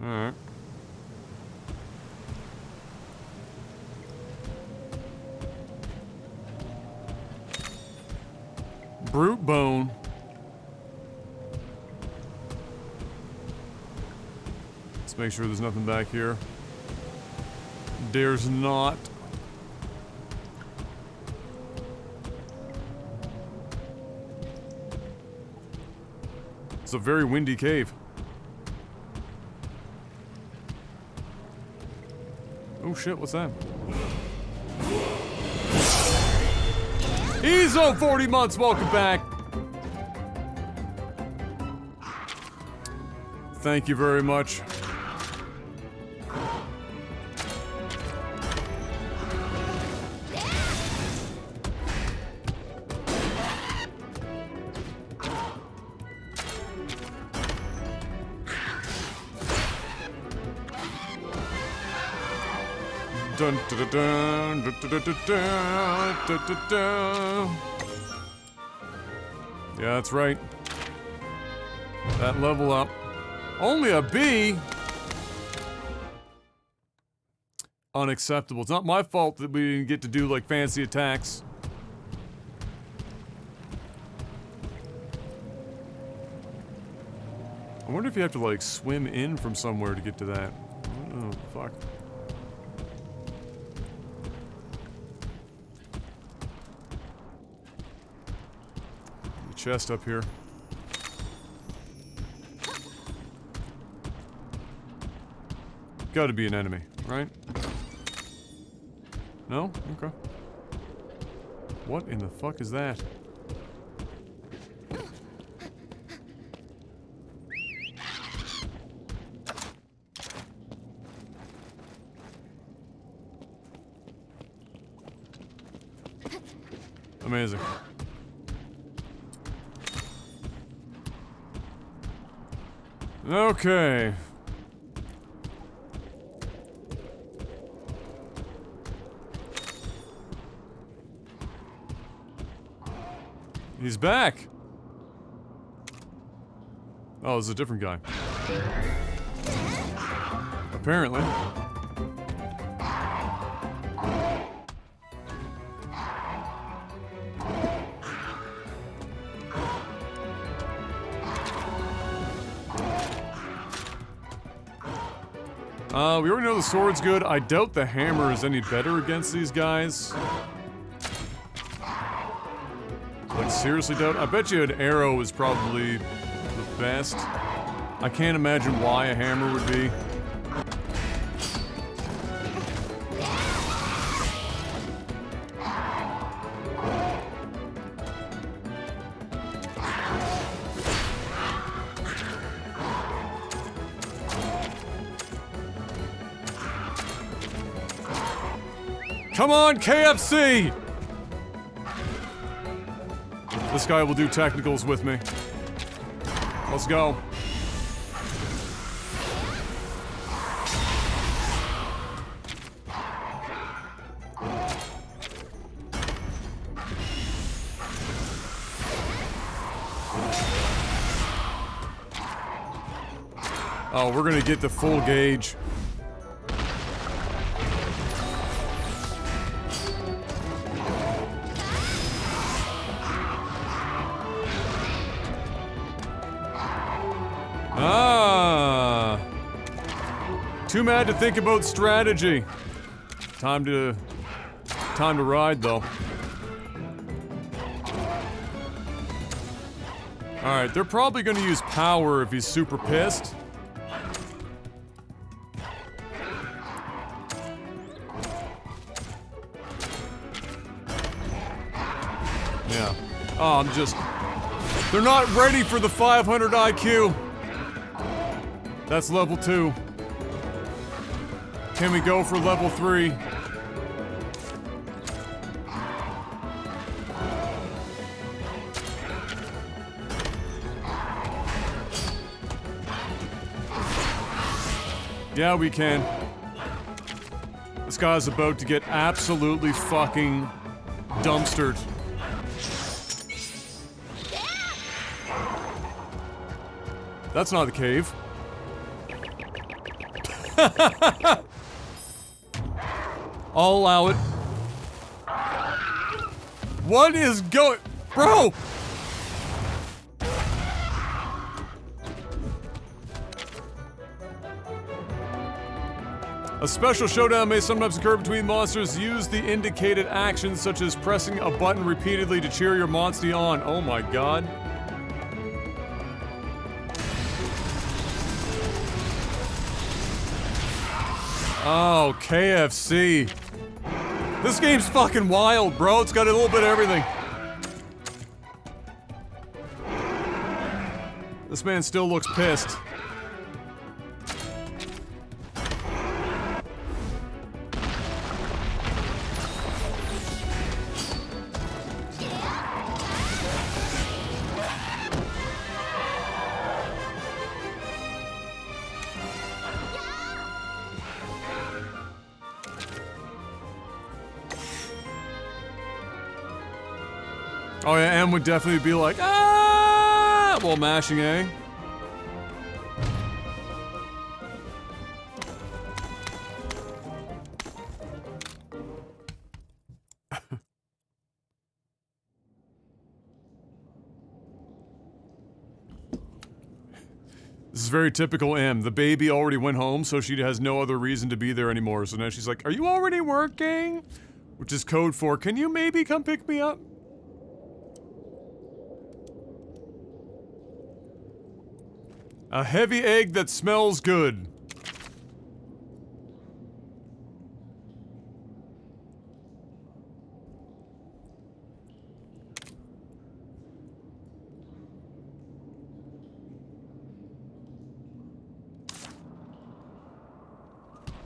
Alright. Brute bone. Let's make sure there's nothing back here. There's not. It's a very windy cave. Oh shit, what's that? He's on 40 months, welcome back. Thank you very much. Dun, dun, dun, dun, dun, dun, dun, dun, dun, dun. Yeah, that's right. That level up. Only a B? Unacceptable. It's not my fault that we didn't get to do, like, fancy attacks. I wonder if you have to, like, swim in from somewhere to get to that. Oh, fuck. Chest up here. Gotta be an enemy, right? No? Okay. What in the fuck is that? Amazing. Okay. He's back. Oh, it's a different guy. Apparently. We already know the sword's good. I doubt the hammer is any better against these guys. Like, seriously doubt. I bet you an arrow is probably the best. I can't imagine why a hammer would be. Come on, KFC! This guy will do technicals with me. Let's go. Oh, we're gonna get the full gauge. Too mad to think about strategy. Time to time to ride, though. Alright, they're probably gonna use power if he's super pissed. Yeah. Oh, I'm just... They're not ready for the 500 IQ. That's level 2. Can we go for level 3? Yeah, we can. This guy's about to get absolutely fucking dumpstered. That's not the cave. I'll allow it. What is going... Bro! A special showdown may sometimes occur between monsters. Use the indicated actions such as pressing a button repeatedly to cheer your monster on. Oh my god. Oh, KFC. This game's fucking wild, bro. It's got a little bit of everything. This man still looks pissed. Oh yeah, M would definitely be like, ah, while mashing A. This is very typical M. The baby already went home, so she has no other reason to be there anymore. So now she's like, are you already working? Which is code for, can you maybe come pick me up? A heavy egg that smells good.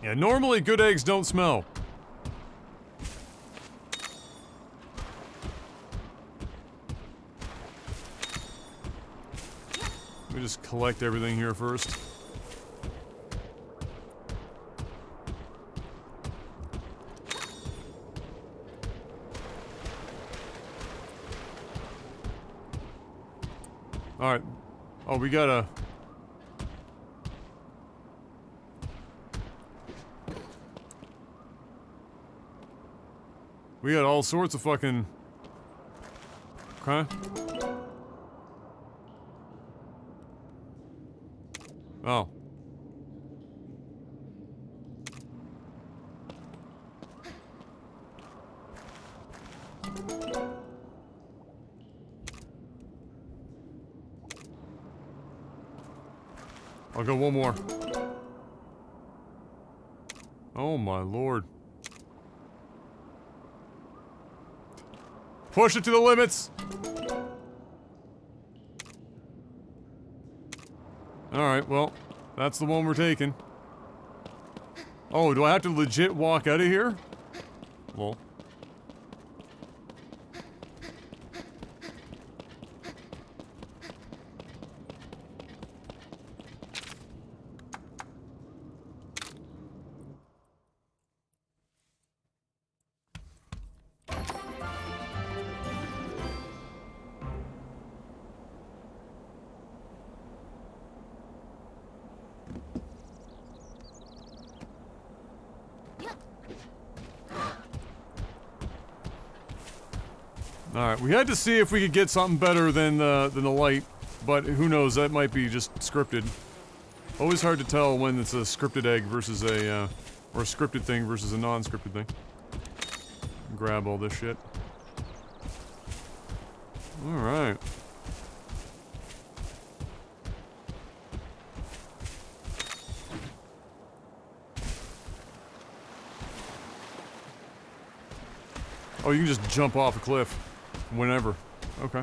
Yeah, normally good eggs don't smell. Let me just collect everything here first. Alright. Oh, we gotta... We got all sorts of fucking... Okay. Oh. I'll go one more. Oh my lord. Push it to the limits! Alright, well, that's the one we're taking. Oh, do I have to legit walk out of here? Well. Alright, we had to see if we could get something better than the light, but who knows, that might be just scripted. Always hard to tell when it's a scripted egg versus a, or a scripted thing versus a non-scripted thing. Grab all this shit. Alright. Oh, you can just jump off a cliff whenever. Okay.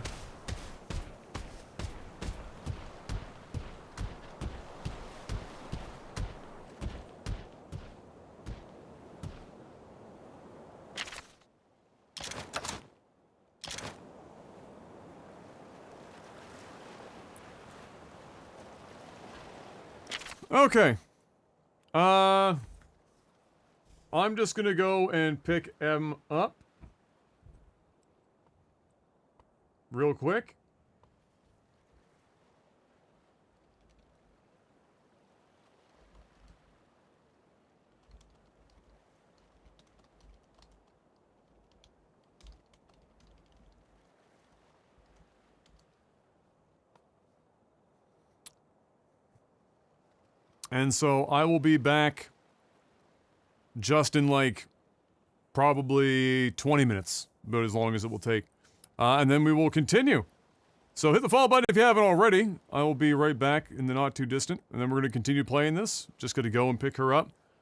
Okay. I'm just gonna go and pick M up. Real quick. And so I will be back just in like probably 20 minutes, about as long as it will take. And then we will continue. So hit the follow button if you haven't already. I will be right back in the not too distant. And then we're going to continue playing this. Just going to go and pick her up.